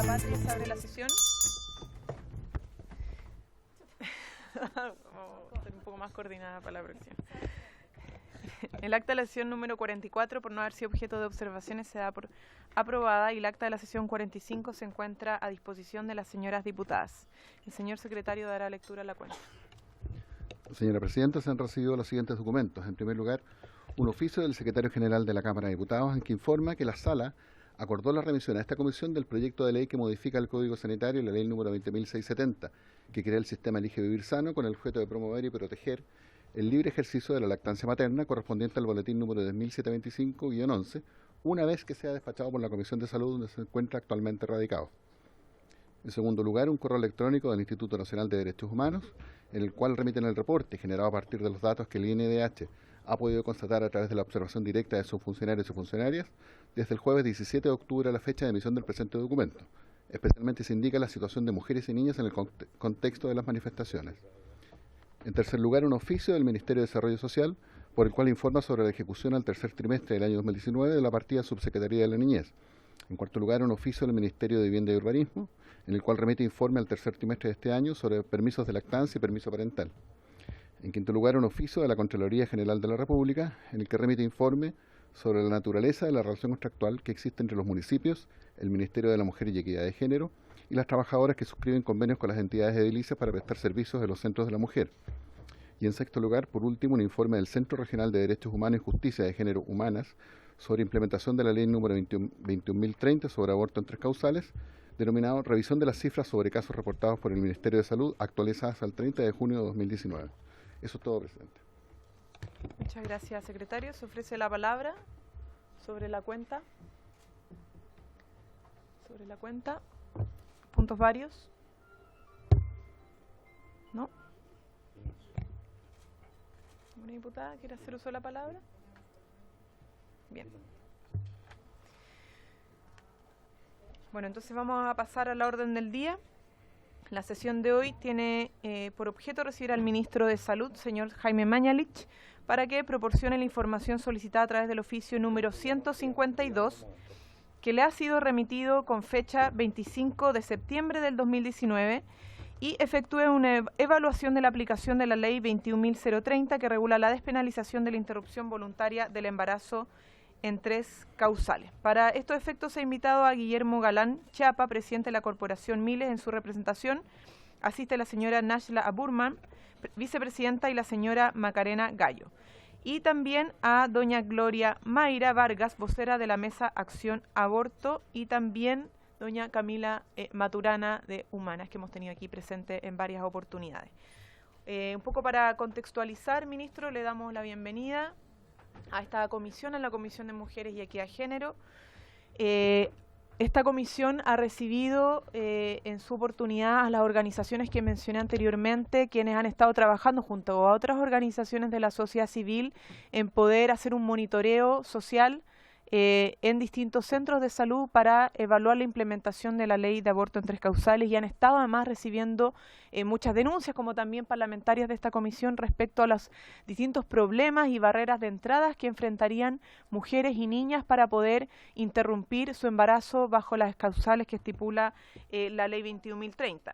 Patria, se abre la sesión. Vamos a ser un poco más coordinada para la próxima. El acta de la sesión número 44, por no haber sido objeto de observaciones, se da por aprobada y el acta de la sesión 45 se encuentra a disposición de las señoras diputadas. El señor secretario dará lectura a la cuenta. Señora Presidenta, se han recibido los siguientes documentos. En primer lugar, un oficio del Secretario General de la Cámara de Diputados en que informa que la Sala acordó la remisión a esta comisión del proyecto de ley que modifica el Código Sanitario y la ley número 20.670, que crea el sistema Elige Vivir Sano con el objeto de promover y proteger el libre ejercicio de la lactancia materna correspondiente al boletín número 10.725-11, una vez que sea despachado por la Comisión de Salud donde se encuentra actualmente radicado. En segundo lugar, un correo electrónico del Instituto Nacional de Derechos Humanos, en el cual remiten el reporte generado a partir de los datos que el INDH ha podido constatar a través de la observación directa de sus funcionarios y funcionarias desde el jueves 17 de octubre a la fecha de emisión del presente documento. Especialmente se indica la situación de mujeres y niñas en el contexto de las manifestaciones. En tercer lugar, un oficio del Ministerio de Desarrollo Social, por el cual informa sobre la ejecución al tercer trimestre del año 2019 de la partida Subsecretaría de la Niñez. En cuarto lugar, un oficio del Ministerio de Vivienda y Urbanismo, en el cual remite informe al tercer trimestre de este año sobre permisos de lactancia y permiso parental. En quinto lugar, un oficio de la Contraloría General de la República, en el que remite informe sobre la naturaleza de la relación contractual que existe entre los municipios, el Ministerio de la Mujer y Equidad de Género y las trabajadoras que suscriben convenios con las entidades edilicias para prestar servicios de los centros de la mujer. Y en sexto lugar, por último, un informe del Centro Regional de Derechos Humanos y Justicia de Género Humanas sobre implementación de la ley número 21.030 sobre aborto en tres causales, denominado Revisión de las cifras sobre casos reportados por el Ministerio de Salud actualizadas al 30 de junio de 2019. Eso es todo, Presidente. Muchas gracias, secretario. Se ofrece la palabra sobre la cuenta. Sobre la cuenta. ¿Puntos varios? ¿No? ¿Una diputada quiere hacer uso de la palabra? Bien. Bueno, entonces vamos a pasar a la orden del día. La sesión de hoy tiene por objeto recibir al ministro de Salud, señor Jaime Mañalich, para que proporcione la información solicitada a través del oficio número 152, que le ha sido remitido con fecha 25 de septiembre del 2019 y efectúe una evaluación de la aplicación de la ley 21.030 que regula la despenalización de la interrupción voluntaria del embarazo en tres causales. Para estos efectos se ha invitado a Guillermo Galán Chapa, presidente de la Corporación Miles, en su representación. Asiste la señora Nashla Aburman, vicepresidenta, y la señora Macarena Gallo. Y también a doña Gloria Mayra Vargas, vocera de la Mesa Acción Aborto, y también doña Camila Maturana de Humanas, que hemos tenido aquí presente en varias oportunidades. Un poco para contextualizar, ministro, le damos la bienvenida a esta comisión, a la Comisión de Mujeres y Equidad de Género. Esta comisión ha recibido en su oportunidad a las organizaciones que mencioné anteriormente, quienes han estado trabajando junto a otras organizaciones de la sociedad civil en poder hacer un monitoreo social en distintos centros de salud para evaluar la implementación de la ley de aborto en tres causales, y han estado además recibiendo muchas denuncias, como también parlamentarias de esta comisión, respecto a los distintos problemas y barreras de entradas que enfrentarían mujeres y niñas para poder interrumpir su embarazo bajo las causales que estipula la ley 21.030.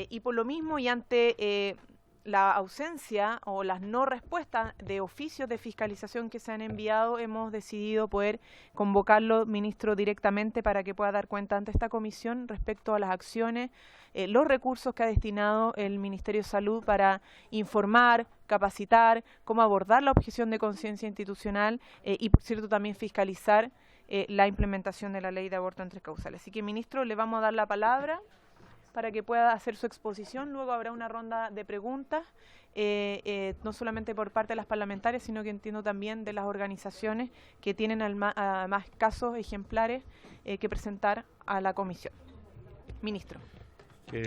Y por lo mismo, y ante la ausencia o las no respuestas de oficios de fiscalización que se han enviado, hemos decidido poder convocarlo, ministro, directamente para que pueda dar cuenta ante esta comisión respecto a las acciones, los recursos que ha destinado el Ministerio de Salud para informar, capacitar, cómo abordar la objeción de conciencia institucional y, por cierto, también fiscalizar la implementación de la ley de aborto en tres causales. Así que, ministro, le vamos a dar la palabra para que pueda hacer su exposición. Luego habrá una ronda de preguntas, no solamente por parte de las parlamentarias, sino que entiendo también de las organizaciones que tienen además casos ejemplares que presentar a la comisión. Ministro.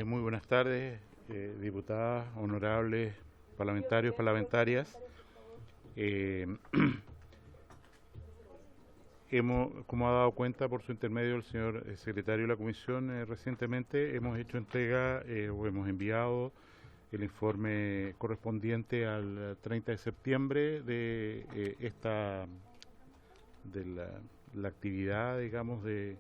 Muy buenas tardes, diputadas, honorables parlamentarios, parlamentarias. Como ha dado cuenta por su intermedio el señor secretario de la Comisión, recientemente hemos hecho entrega o hemos enviado el informe correspondiente al 30 de septiembre de la actividad, digamos, de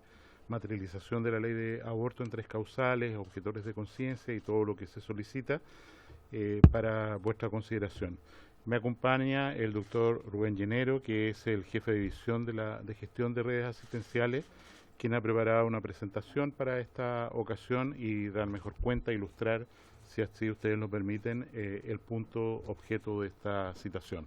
materialización de la ley de aborto en 3 causales, objetores de conciencia y todo lo que se solicita para vuestra consideración. Me acompaña el doctor Rubén Llenero, que es el jefe de división de gestión de redes asistenciales, quien ha preparado una presentación para esta ocasión y dar mejor cuenta, ilustrar, si así ustedes nos permiten, el punto objeto de esta citación.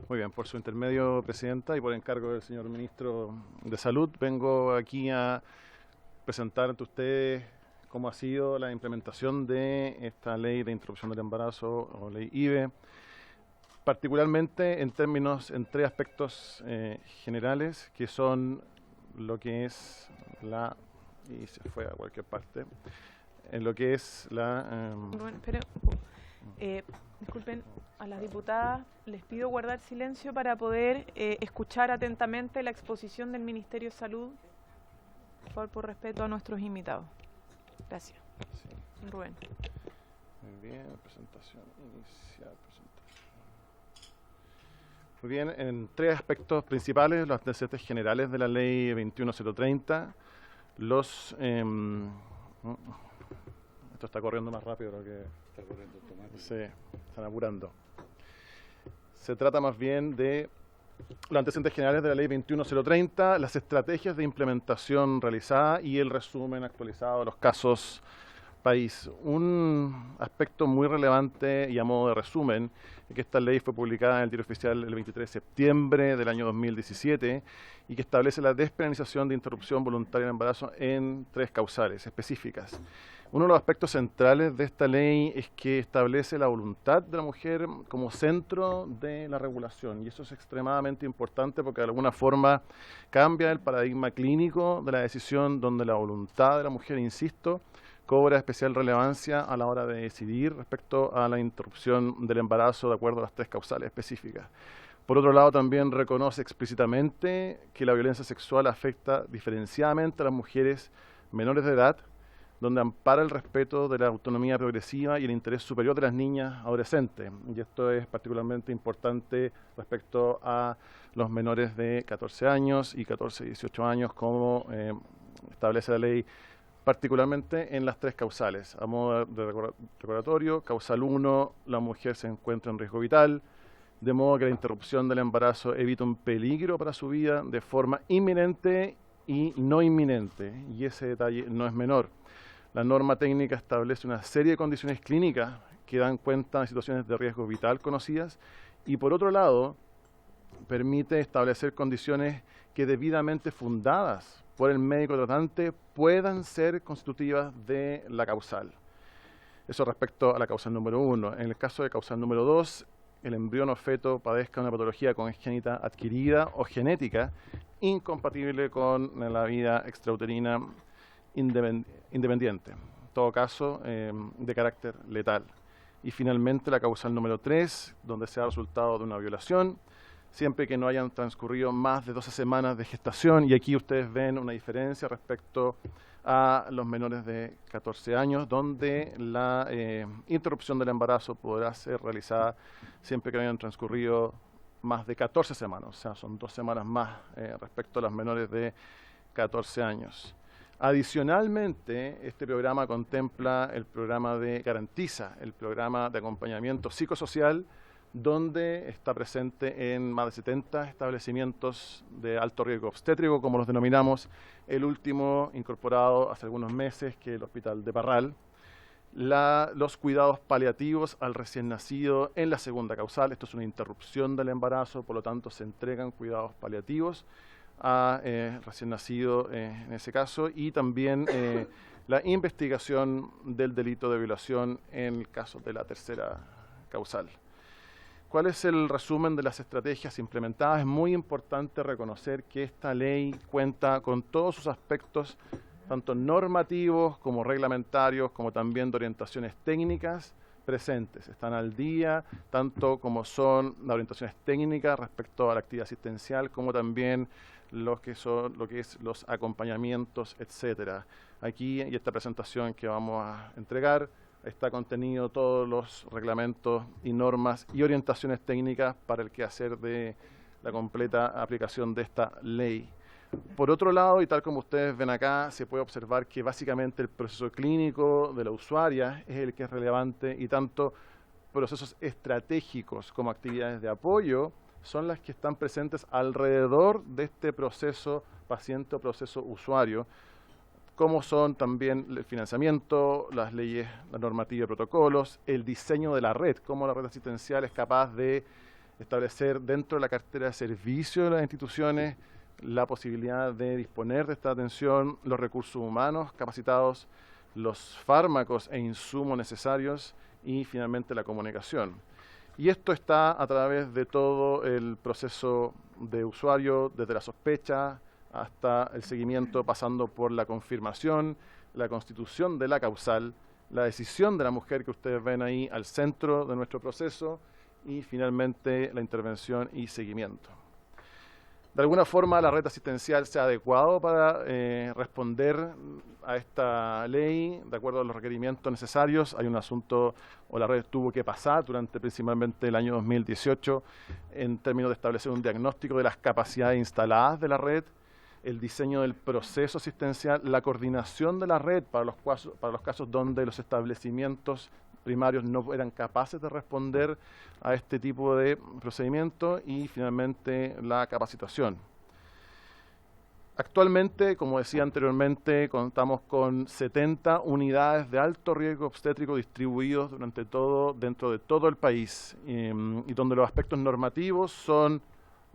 Muy bien, por su intermedio, Presidenta, y por encargo del señor Ministro de Salud, vengo aquí a presentar ante ustedes cómo ha sido la implementación de esta ley de interrupción del embarazo o ley IVE, particularmente en 3 aspectos generales, que son lo que es y se fue a cualquier parte, en lo que es Bueno, espera. Disculpen, a las diputadas les pido guardar silencio para poder escuchar atentamente la exposición del Ministerio de Salud, por favor, por respeto a nuestros invitados. Gracias. Sí. Rubén. Muy bien, presentación inicial. Muy bien, en 3 aspectos principales, los antecedentes generales de la ley 21030, esto está corriendo más rápido de lo que... Está corriendo automático. Sí, están apurando. Se trata más bien de los antecedentes generales de la ley 21030, las estrategias de implementación realizada y el resumen actualizado de los casos país. Un aspecto muy relevante y a modo de resumen es que esta ley fue publicada en el Diario Oficial el 23 de septiembre del año 2017 y que establece la despenalización de interrupción voluntaria del embarazo en 3 causales específicas. Uno de los aspectos centrales de esta ley es que establece la voluntad de la mujer como centro de la regulación, y eso es extremadamente importante porque de alguna forma cambia el paradigma clínico de la decisión, donde la voluntad de la mujer, insisto, cobra especial relevancia a la hora de decidir respecto a la interrupción del embarazo de acuerdo a las 3 causales específicas. Por otro lado, también reconoce explícitamente que la violencia sexual afecta diferenciadamente a las mujeres menores de edad, donde ampara el respeto de la autonomía progresiva y el interés superior de las niñas adolescentes. Y esto es particularmente importante respecto a los menores de 14 años y 14 y 18 años, como establece la ley, particularmente en las 3 causales. A modo de recordatorio, causal 1, la mujer se encuentra en riesgo vital, de modo que la interrupción del embarazo evita un peligro para su vida de forma inminente y no inminente, y ese detalle no es menor. La norma técnica establece una serie de condiciones clínicas que dan cuenta de situaciones de riesgo vital conocidas y, por otro lado, permite establecer condiciones que, debidamente fundadas por el médico tratante, puedan ser constitutivas de la causal. Eso respecto a la causal número 1. En el caso de causal número 2, el embrión o feto padezca una patología congénita adquirida o genética incompatible con la vida extrauterina independiente, en todo caso de carácter letal. Y finalmente la causal número 3, donde sea resultado de una violación, siempre que no hayan transcurrido más de 12 semanas de gestación, y aquí ustedes ven una diferencia respecto a los menores de 14 años, donde la interrupción del embarazo podrá ser realizada siempre que no hayan transcurrido más de 14 semanas, o sea, son 2 semanas más respecto a los menores de 14 años. Adicionalmente, este programa contempla el programa de Garantiza, el programa de acompañamiento psicosocial, donde está presente en más de 70 establecimientos de alto riesgo obstétrico, como los denominamos, el último incorporado hace algunos meses, que es el Hospital de Parral. Los cuidados paliativos al recién nacido en la segunda causal, esto es una interrupción del embarazo, por lo tanto se entregan cuidados paliativos a recién nacido en ese caso, y también la investigación del delito de violación en el caso de la tercera causal. ¿Cuál es el resumen de las estrategias implementadas? Es muy importante reconocer que esta ley cuenta con todos sus aspectos, tanto normativos como reglamentarios, como también de orientaciones técnicas presentes. Están al día, tanto como son las orientaciones técnicas respecto a la actividad asistencial, como también lo que es los acompañamientos, etcétera. Aquí, y esta presentación que vamos a entregar, está contenido todos los reglamentos y normas y orientaciones técnicas para el quehacer de la completa aplicación de esta ley. Por otro lado, y tal como ustedes ven acá, se puede observar que básicamente el proceso clínico de la usuaria es el que es relevante y tanto procesos estratégicos como actividades de apoyo son las que están presentes alrededor de este proceso paciente o proceso usuario, como son también el financiamiento, las leyes, la normativa y protocolos, el diseño de la red, cómo la red asistencial es capaz de establecer dentro de la cartera de servicio de las instituciones la posibilidad de disponer de esta atención, los recursos humanos capacitados, los fármacos e insumos necesarios y finalmente la comunicación. Y esto está a través de todo el proceso de usuario, desde la sospecha hasta el seguimiento, pasando por la confirmación, la constitución de la causal, la decisión de la mujer que ustedes ven ahí al centro de nuestro proceso y finalmente la intervención y seguimiento. De alguna forma la red asistencial se ha adecuado para responder a esta ley de acuerdo a los requerimientos necesarios. Hay un asunto, o la red tuvo que pasar durante principalmente el año 2018 en términos de establecer un diagnóstico de las capacidades instaladas de la red, el diseño del proceso asistencial, la coordinación de la red para los casos donde los establecimientos primarios no eran capaces de responder a este tipo de procedimiento y finalmente la capacitación. Actualmente, como decía anteriormente, contamos con 70 unidades de alto riesgo obstétrico distribuidos dentro de todo el país y donde los aspectos normativos son,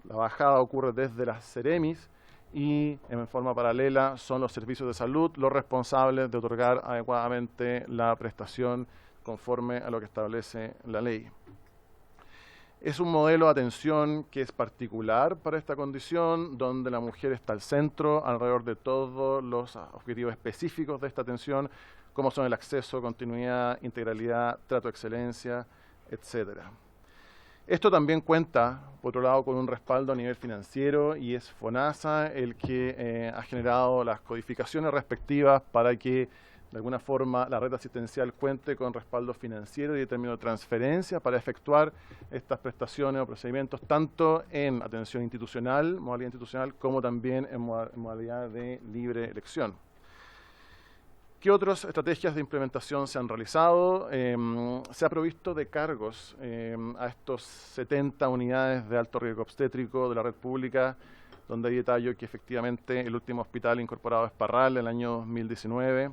la bajada ocurre desde las Ceremis y en forma paralela son los servicios de salud los responsables de otorgar adecuadamente la prestación conforme a lo que establece la ley. Es un modelo de atención que es particular para esta condición, donde la mujer está al centro alrededor de todos los objetivos específicos de esta atención, como son el acceso, continuidad, integralidad, trato de excelencia, etc. Esto también cuenta, por otro lado, con un respaldo a nivel financiero y es FONASA el que ha generado las codificaciones respectivas para que de alguna forma la red asistencial cuente con respaldo financiero y de término de transferencia para efectuar estas prestaciones o procedimientos tanto en atención institucional, modalidad institucional, como también en modalidad de libre elección. ¿Qué otras estrategias de implementación se han realizado? Se ha provisto de cargos a estos 70 unidades de alto riesgo obstétrico de la red pública, donde hay detalle que efectivamente el último hospital incorporado es Parral en el año 2019,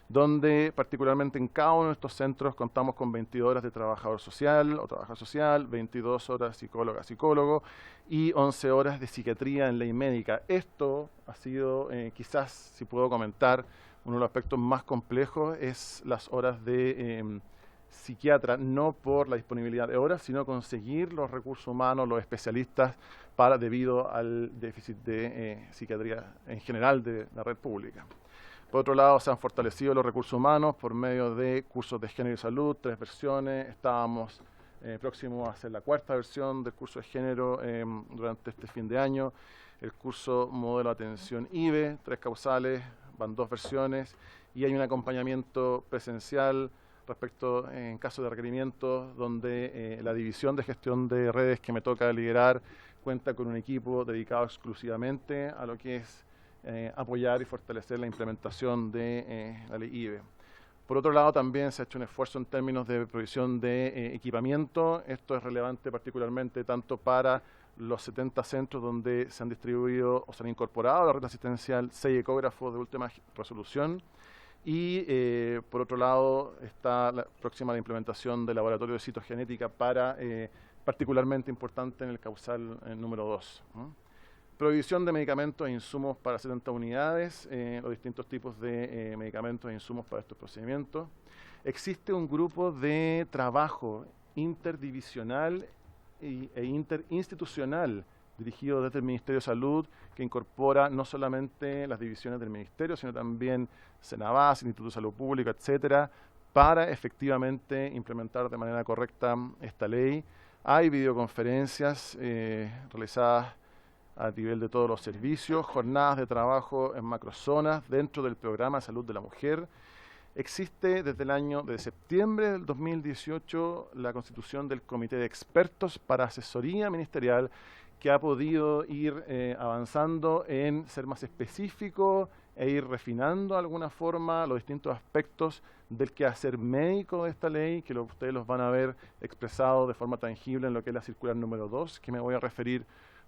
donde particularmente en cada uno de estos centros contamos con 22 horas de trabajador social o trabajador social, 22 horas psicóloga, psicólogo y 11 horas de psiquiatría en ley médica. Esto ha sido, quizás, si puedo comentar, uno de los aspectos más complejos es las horas de psiquiatra, no por la disponibilidad de horas, sino conseguir los recursos humanos, los especialistas, debido al déficit de psiquiatría en general de la red pública. Por otro lado, se han fortalecido los recursos humanos por medio de cursos de género y salud, 3 versiones. Estábamos próximos a hacer la 4ª versión del curso de género durante este fin de año. El curso modelo de atención IBE, 3 causales, van 2 versiones. Y hay un acompañamiento presencial respecto, en caso de requerimientos, donde la división de gestión de redes que me toca liderar cuenta con un equipo dedicado exclusivamente a lo que es apoyar y fortalecer la implementación de la ley IBE. Por otro lado, también se ha hecho un esfuerzo en términos de provisión de equipamiento. Esto es relevante particularmente tanto para los 70 centros donde se han distribuido o se han incorporado a la red asistencial 6 ecógrafos de última resolución. Y por otro lado está próxima la implementación del laboratorio de citogenética particularmente importante en el causal número 2. Provisión de medicamentos e insumos para 70 unidades, los distintos tipos de medicamentos e insumos para estos procedimientos. Existe un grupo de trabajo interdivisional e interinstitucional dirigido desde el Ministerio de Salud, que incorpora no solamente las divisiones del Ministerio, sino también Senabas, Instituto de Salud Pública, etcétera, para efectivamente implementar de manera correcta esta ley. Hay videoconferencias realizadas a nivel de todos los servicios, jornadas de trabajo en macrozonas dentro del programa de salud de la mujer. Existe desde septiembre del 2018 la constitución del Comité de Expertos para Asesoría Ministerial, que ha podido ir avanzando en ser más específico e ir refinando de alguna forma los distintos aspectos del quehacer médico de esta ley, que ustedes los van a ver expresados de forma tangible en lo que es la circular número 2, que me voy a referir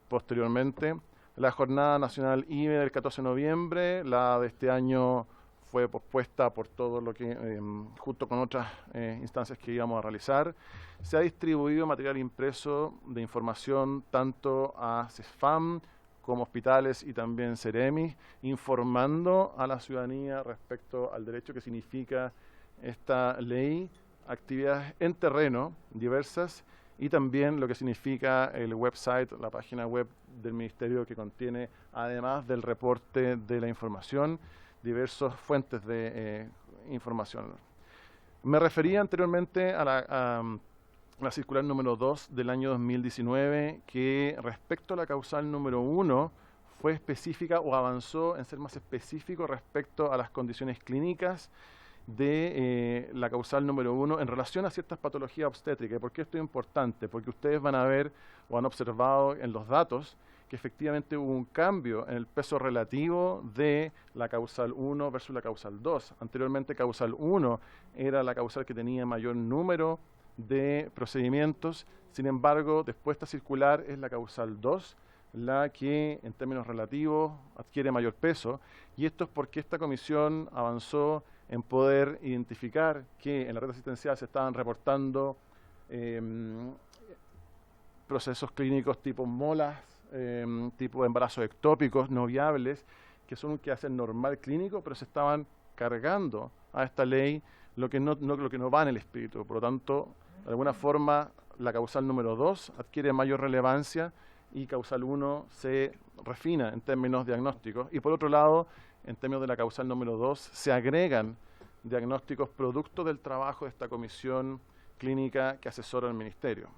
posteriormente. La Jornada Nacional IBE del 14 de noviembre, la de este año fue pospuesta por todo lo que, junto con otras instancias que íbamos a realizar. Se ha distribuido material impreso de información tanto a CESFAM como hospitales y también Ceremis, informando a la ciudadanía respecto al derecho que significa esta ley, actividades en terreno diversas y también lo que significa el website, la página web del Ministerio, que contiene, además del reporte de la información, diversas fuentes de información. Me refería anteriormente a la circular número 2 del año 2019, que respecto a la causal número 1 fue específica o avanzó en ser más específico respecto a las condiciones clínicas de la causal número 1 en relación a ciertas patologías obstétricas. ¿Por qué esto es importante? Porque ustedes van a ver o han observado en los datos que efectivamente hubo un cambio en el peso relativo de la causal 1 versus la causal 2. Anteriormente causal 1 era la causal que tenía mayor número de procedimientos, sin embargo, después de esta circular es la causal 2 la que en términos relativos adquiere mayor peso, y esto es porque esta comisión avanzó en poder identificar que en la red asistencial se estaban reportando procesos clínicos tipo molas, tipo embarazos ectópicos no viables, que son un quehacer normal clínico, pero se estaban cargando a esta ley lo que no va en el espíritu. Por lo tanto, de alguna forma, la causal número 2 adquiere mayor relevancia y causal 1 se refina en términos diagnósticos. Y por otro lado, en términos de la causal número 2, se agregan diagnósticos producto del trabajo de esta comisión clínica que asesora al Ministerio.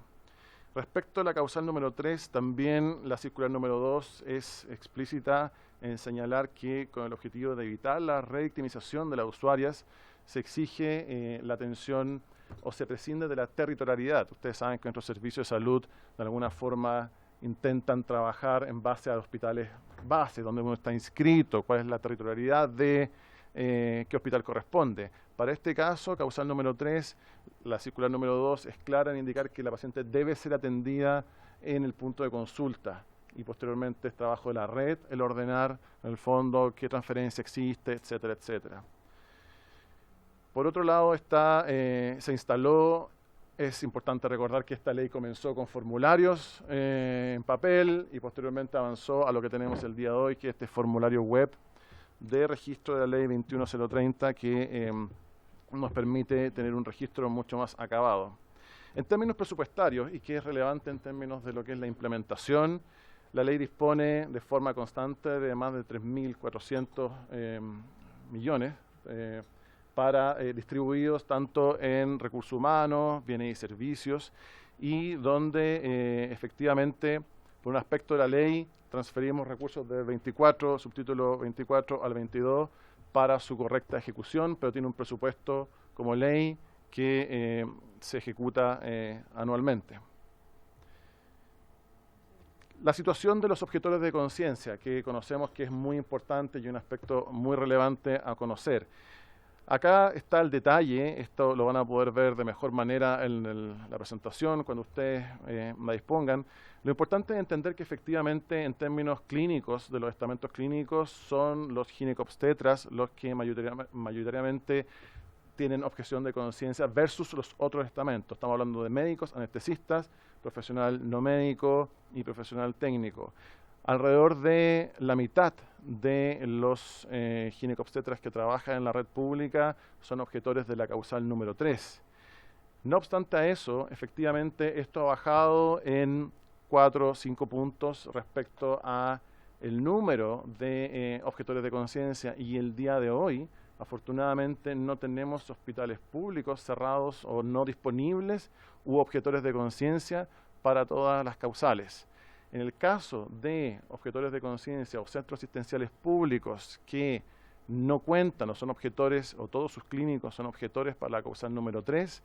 Respecto a la causal número 3, también la circular número 2 es explícita en señalar que con el objetivo de evitar la revictimización de las usuarias, se exige la atención o se prescinde de la territorialidad. Ustedes saben que nuestros servicios de salud de alguna forma intentan trabajar en base a hospitales base, donde uno está inscrito, cuál es la territorialidad de qué hospital corresponde. Para este caso, causal número 3, la circular número 2 es clara en indicar que la paciente debe ser atendida en el punto de consulta y posteriormente es trabajo de la red el ordenar en el fondo qué transferencia existe, etcétera, etcétera. Por otro lado, se instaló, es importante recordar que esta ley comenzó con formularios en papel y posteriormente avanzó a lo que tenemos el día de hoy, que es este formulario web de registro de la ley 21030, que nos permite tener un registro mucho más acabado. En términos presupuestarios, y que es relevante en términos de lo que es la implementación, la ley dispone de forma constante de más de 3.400 millones distribuidos tanto en recursos humanos, bienes y servicios, y donde efectivamente, por un aspecto de la ley, transferimos recursos del 24, subtítulo 24 al 22, para su correcta ejecución, pero tiene un presupuesto como ley que se ejecuta anualmente. La situación de los objetores de conciencia, que conocemos que es muy importante y un aspecto muy relevante a conocer. Acá está el detalle, esto lo van a poder ver de mejor manera en la presentación cuando ustedes la dispongan. Lo importante es entender que efectivamente en términos clínicos, de los estamentos clínicos, son los ginecobstetras los que mayoritariamente tienen objeción de conciencia versus los otros estamentos. Estamos hablando de médicos, anestesistas, profesional no médico y profesional técnico. Alrededor de la mitad de los ginecobstetras que trabajan en la red pública son objetores de la causal número 3. No obstante a eso, efectivamente esto ha bajado en 4 o 5 puntos respecto a el número de objetores de conciencia, y el día de hoy, afortunadamente, no tenemos hospitales públicos cerrados o no disponibles u objetores de conciencia para todas las causales. En el caso de objetores de conciencia o centros asistenciales públicos que no cuentan o son objetores, o todos sus clínicos son objetores para la causal número 3,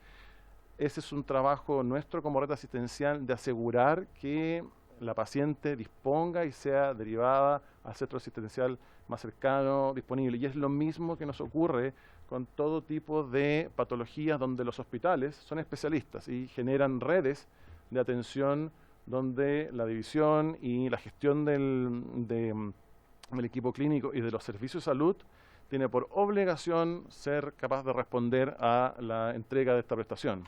ese es un trabajo nuestro como red asistencial de asegurar que la paciente disponga y sea derivada al centro asistencial más cercano disponible. Y es lo mismo que nos ocurre con todo tipo de patologías donde los hospitales son especialistas y generan redes de atención donde la división y la gestión del equipo clínico y de los servicios de salud tiene por obligación ser capaz de responder a la entrega de esta prestación.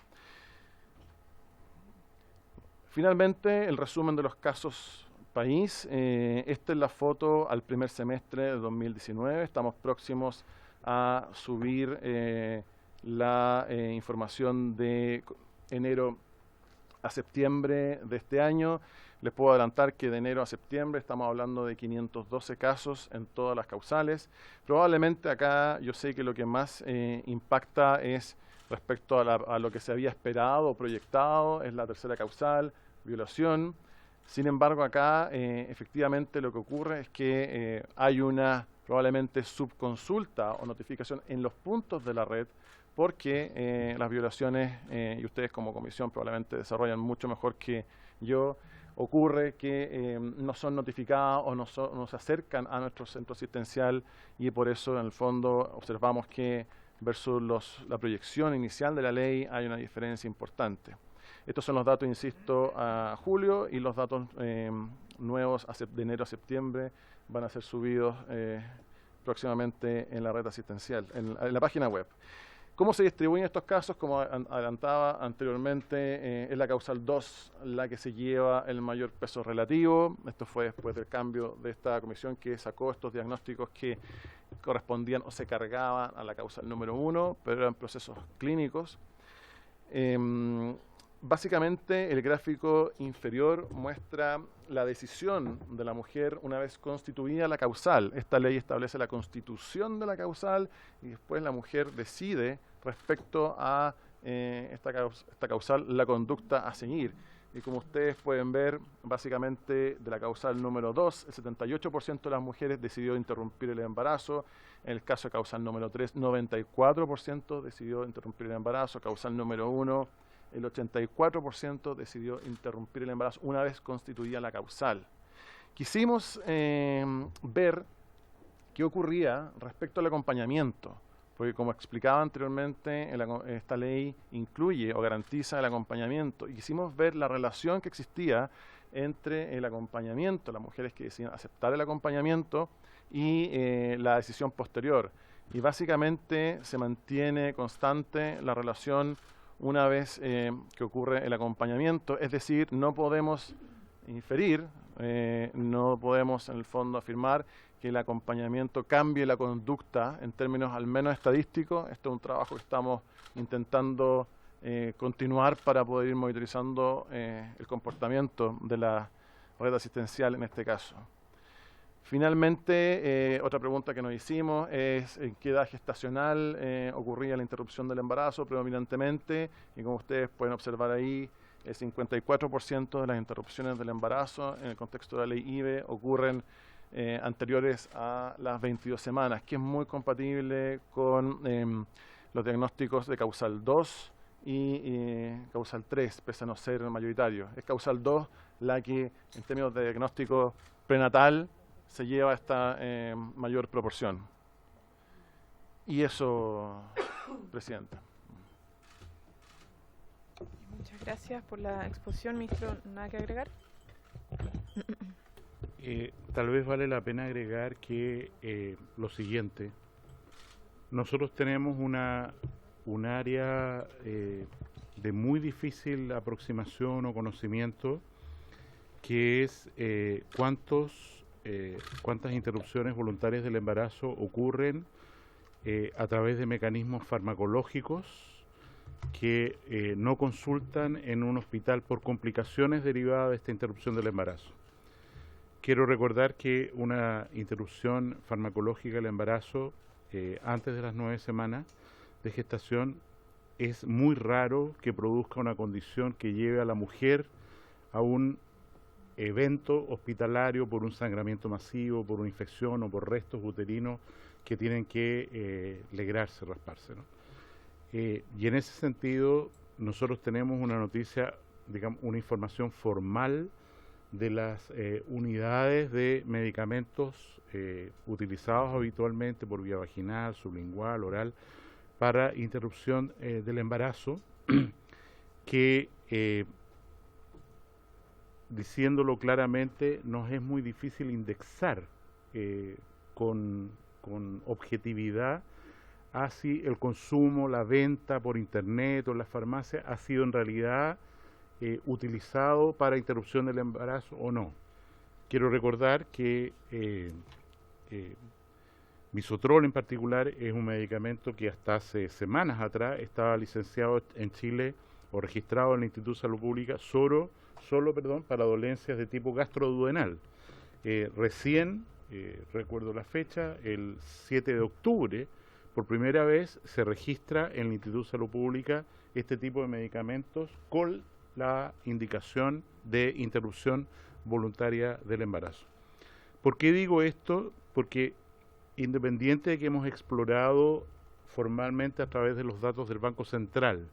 Finalmente, el resumen de los casos país. Esta es la foto al primer semestre de 2019. Estamos próximos a subir la información de enero a septiembre de este año. Les puedo adelantar que de enero a septiembre estamos hablando de 512 casos en todas las causales. Probablemente acá yo sé que lo que más impacta es respecto a lo que se había esperado o proyectado, es la tercera causal, violación. Sin embargo, acá efectivamente lo que ocurre es que hay una probablemente subconsulta o notificación en los puntos de la red, porque las violaciones, y ustedes como comisión probablemente desarrollan mucho mejor que yo, ocurre que no son notificadas o no se acercan a nuestro centro asistencial, y por eso en el fondo observamos que versus la proyección inicial de la ley hay una diferencia importante. Estos son los datos, insisto, a julio, y los datos nuevos de enero a septiembre van a ser subidos próximamente en la red asistencial, en la página web. ¿Cómo se distribuyen estos casos? Como adelantaba anteriormente, es la causal 2 la que se lleva el mayor peso relativo. Esto fue después del cambio de esta comisión que sacó estos diagnósticos que correspondían o se cargaban a la causal número 1, pero eran procesos clínicos. Básicamente, el gráfico inferior muestra la decisión de la mujer una vez constituida la causal. Esta ley establece la constitución de la causal y después la mujer decide respecto a esta causal la conducta a seguir. Y como ustedes pueden ver, básicamente de la causal número 2, el 78% de las mujeres decidió interrumpir el embarazo. En el caso de causal número 3, 94% decidió interrumpir el embarazo. Causal número 1, el 84% decidió interrumpir el embarazo una vez constituida la causal. Quisimos ver qué ocurría respecto al acompañamiento, porque como explicaba anteriormente, esta ley incluye o garantiza el acompañamiento, y quisimos ver la relación que existía entre el acompañamiento, las mujeres que deciden aceptar el acompañamiento, y la decisión posterior. Y básicamente se mantiene constante la relación una vez que ocurre el acompañamiento, es decir, no podemos inferir, no podemos en el fondo afirmar que el acompañamiento cambie la conducta en términos al menos estadísticos. Esto es un trabajo que estamos intentando continuar para poder ir monitorizando el comportamiento de la red asistencial en este caso. Finalmente, otra pregunta que nos hicimos es en qué edad gestacional ocurría la interrupción del embarazo predominantemente, y como ustedes pueden observar ahí, el 54% de las interrupciones del embarazo en el contexto de la ley IBE ocurren anteriores a las 22 semanas, que es muy compatible con los diagnósticos de causal 2 y causal 3, pese a no ser mayoritario. Es causal 2 la que, en términos de diagnóstico prenatal, se lleva esta mayor proporción. Y eso, Presidenta. Muchas gracias por la exposición, ministro. ¿Nada que agregar? Tal vez vale la pena agregar que lo siguiente. Nosotros tenemos un área de muy difícil aproximación o conocimiento, que es cuántas interrupciones voluntarias del embarazo ocurren a través de mecanismos farmacológicos que no consultan en un hospital por complicaciones derivadas de esta interrupción del embarazo. Quiero recordar que una interrupción farmacológica del embarazo antes de las 9 semanas de gestación es muy raro que produzca una condición que lleve a la mujer a un evento hospitalario por un sangramiento masivo, por una infección o por restos uterinos que tienen que legrarse, rasparse, ¿no? Y en ese sentido, nosotros tenemos una noticia, digamos, una información formal de las unidades de medicamentos utilizados habitualmente por vía vaginal, sublingual, oral, para interrupción del embarazo, que, diciéndolo claramente, nos es muy difícil indexar con objetividad así el consumo, la venta por internet o en las farmacias ha sido en realidad utilizado para interrupción del embarazo o no. Quiero recordar que Misotrol en particular es un medicamento que hasta hace semanas atrás estaba licenciado en Chile o registrado en el Instituto de Salud Pública solo para dolencias de tipo gastroduodenal. Recién, recuerdo la fecha, el 7 de octubre, por primera vez se registra en el Instituto de Salud Pública este tipo de medicamentos con la indicación de interrupción voluntaria del embarazo. ¿Por qué digo esto? Porque independiente de que hemos explorado formalmente a través de los datos del Banco Central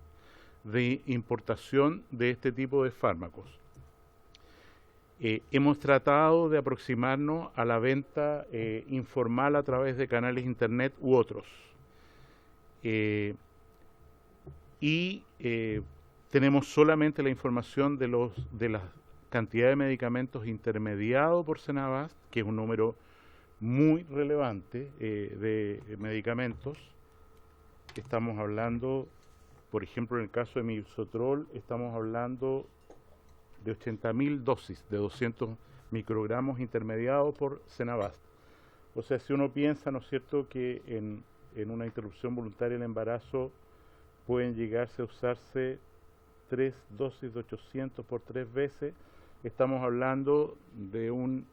de importación de este tipo de fármacos, hemos tratado de aproximarnos a la venta informal a través de canales internet u otros. Tenemos solamente la información de la cantidad de medicamentos intermediados por Senabast, que es un número muy relevante de medicamentos. Estamos hablando, por ejemplo, en el caso de Misotrol, estamos hablando de 80.000 dosis de 200 microgramos intermediados por Senabast. O sea, si uno piensa, ¿no es cierto?, que en una interrupción voluntaria del embarazo pueden llegarse a usarse 3 dosis de 800 por 3 veces, estamos hablando de una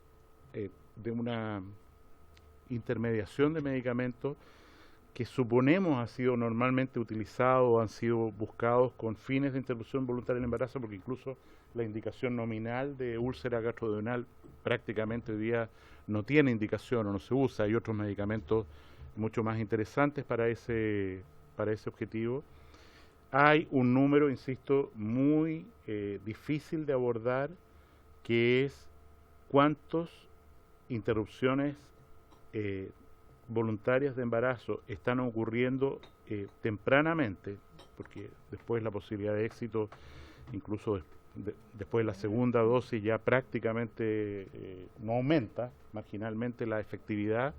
intermediación de medicamentos que suponemos ha sido normalmente utilizado o han sido buscados con fines de interrupción voluntaria del embarazo, porque incluso la indicación nominal de úlcera gastroduodenal prácticamente hoy día no tiene indicación o no se usa. Hay otros medicamentos mucho más interesantes para ese objetivo. Hay un número, insisto, muy difícil de abordar, que es cuántas interrupciones voluntarias de embarazo están ocurriendo tempranamente, porque después la posibilidad de éxito, incluso después de la segunda dosis, ya prácticamente no aumenta marginalmente la efectividad.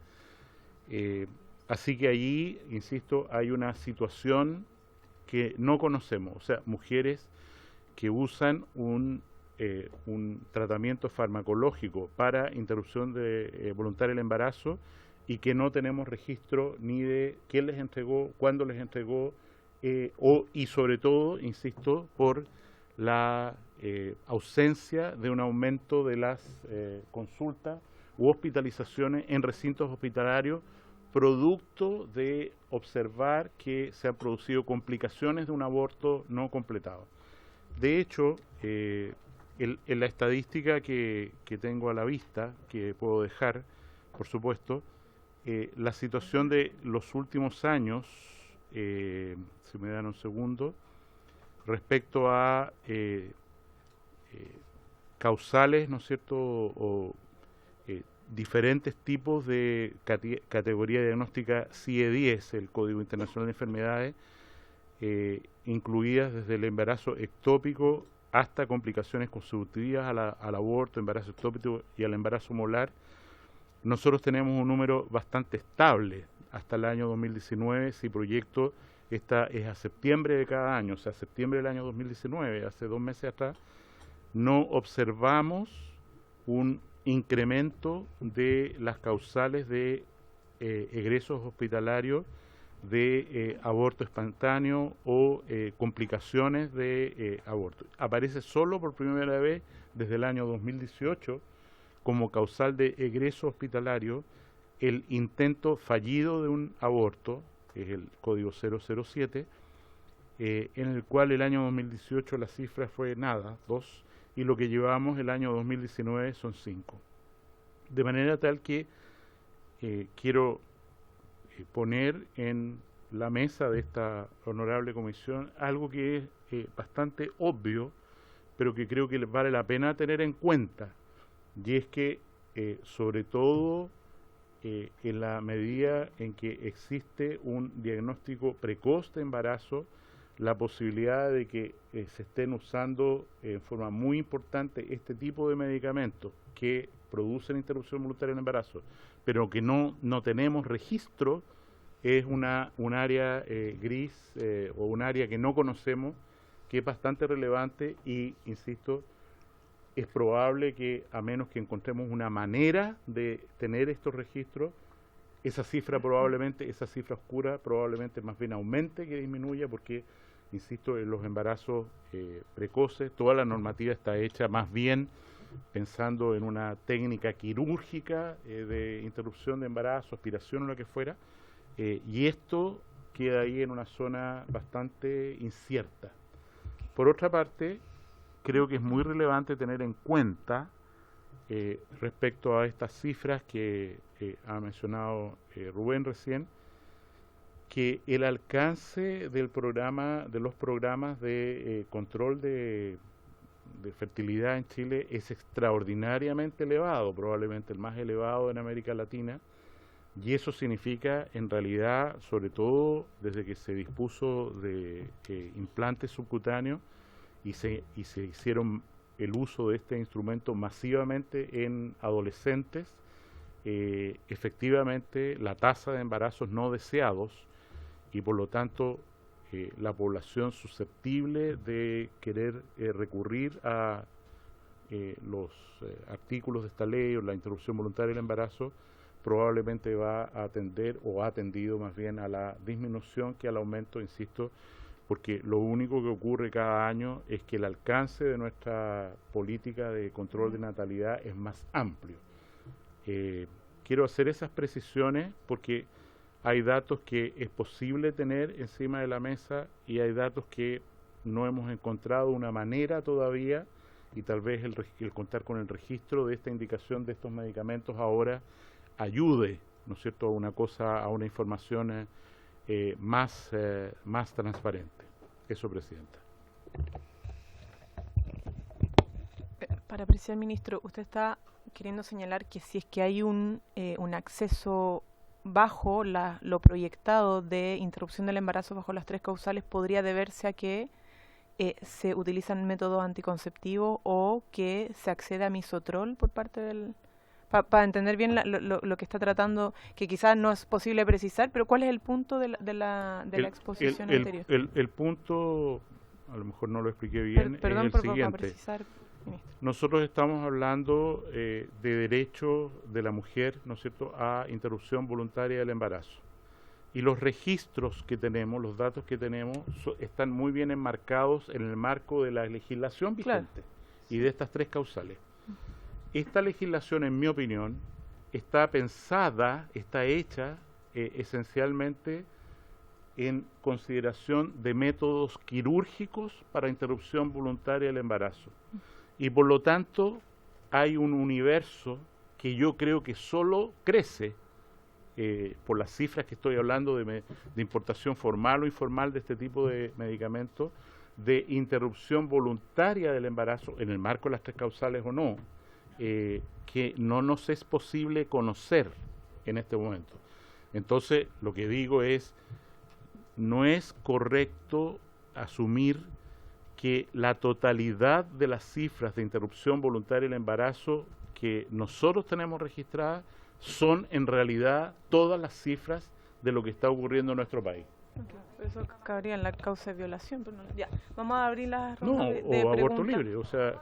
Así que allí, insisto, hay una situación que no conocemos, o sea, mujeres que usan un tratamiento farmacológico para interrupción voluntaria del embarazo y que no tenemos registro ni de quién les entregó, cuándo les entregó, y sobre todo, insisto, por la ausencia de un aumento de las consultas u hospitalizaciones en recintos hospitalarios, producto de observar que se han producido complicaciones de un aborto no completado. De hecho, en la estadística que tengo a la vista, que puedo dejar, por supuesto, la situación de los últimos años, si me dan un segundo, respecto a causales, ¿no es cierto?, o diferentes tipos de categoría diagnóstica CIE-10, el Código Internacional de Enfermedades, incluidas desde el embarazo ectópico hasta complicaciones constitutivas al aborto, embarazo ectópico y al embarazo molar. Nosotros tenemos un número bastante estable hasta el año 2019, si proyecto esta es a septiembre de cada año, o sea, septiembre del año 2019, hace 2 meses atrás, no observamos un incremento de las causales de egresos hospitalarios de aborto espontáneo o complicaciones de aborto. Aparece solo por primera vez desde el año 2018 como causal de egreso hospitalario el intento fallido de un aborto, que es el código 007, en el cual el año 2018 la cifra fue nada, 2, y lo que llevamos el año 2019 son 5. De manera tal que quiero poner en la mesa de esta honorable comisión algo que es bastante obvio, pero que creo que vale la pena tener en cuenta, y es que sobre todo en la medida en que existe un diagnóstico precoz de embarazo, la posibilidad de que se estén usando en forma muy importante este tipo de medicamentos que producen interrupción voluntaria del embarazo, pero que no tenemos registro, es un área gris o un área que no conocemos, que es bastante relevante y, insisto, es probable que, a menos que encontremos una manera de tener estos registros, esa cifra oscura probablemente más bien aumente que disminuya, porque, insisto, en los embarazos precoces, toda la normativa está hecha más bien pensando en una técnica quirúrgica de interrupción de embarazo, aspiración o lo que fuera, y esto queda ahí en una zona bastante incierta. Por otra parte, creo que es muy relevante tener en cuenta respecto a estas cifras que ha mencionado Rubén recién, que el alcance del programa, de los programas de control de fertilidad en Chile es extraordinariamente elevado, probablemente el más elevado en América Latina, y eso significa, en realidad, sobre todo desde que se dispuso de implantes subcutáneos y se hicieron el uso de este instrumento masivamente en adolescentes, efectivamente la tasa de embarazos no deseados y por lo tanto la población susceptible de querer recurrir a los artículos de esta ley o la interrupción voluntaria del embarazo probablemente va a atender o ha atendido más bien a la disminución que al aumento, insisto, porque lo único que ocurre cada año es que el alcance de nuestra política de control de natalidad es más amplio. Quiero hacer esas precisiones porque hay datos que es posible tener encima de la mesa y hay datos que no hemos encontrado una manera todavía, y tal vez el contar con el registro de esta indicación de estos medicamentos ahora ayude, ¿no es cierto?, a una información más transparente. Eso, Presidenta. Para apreciar, ministro, usted está queriendo señalar que si es que hay un acceso bajo lo proyectado de interrupción del embarazo bajo las 3 causales, podría deberse a que se utilizan métodos anticonceptivos o que se accede a misotrol por parte del... Para entender bien lo que está tratando, que quizás no es posible precisar, pero ¿cuál es el punto de la exposición anterior? El punto, a lo mejor no lo expliqué bien, Perdón es el por siguiente. precisar, ministro. Nosotros estamos hablando de derechos de la mujer, ¿no es cierto?, a interrupción voluntaria del embarazo. Y los registros que tenemos, los datos que tenemos, están muy bien enmarcados en el marco de la legislación vigente y de estas 3 causales. Esta legislación, en mi opinión, está pensada, está hecha esencialmente en consideración de métodos quirúrgicos para interrupción voluntaria del embarazo. Y por lo tanto hay un universo que yo creo que solo crece por las cifras que estoy hablando de importación formal o informal de este tipo de medicamentos, de interrupción voluntaria del embarazo, en el marco de las 3 causales o no, que no nos es posible conocer en este momento. Entonces, lo que digo es, no es correcto asumir que la totalidad de las cifras de interrupción voluntaria del embarazo que nosotros tenemos registradas son en realidad todas las cifras de lo que está ocurriendo en nuestro país. Okay. Eso cabría en la causa de violación. Pero no, ya, vamos a abrir las rondas de aborto libre, o sea,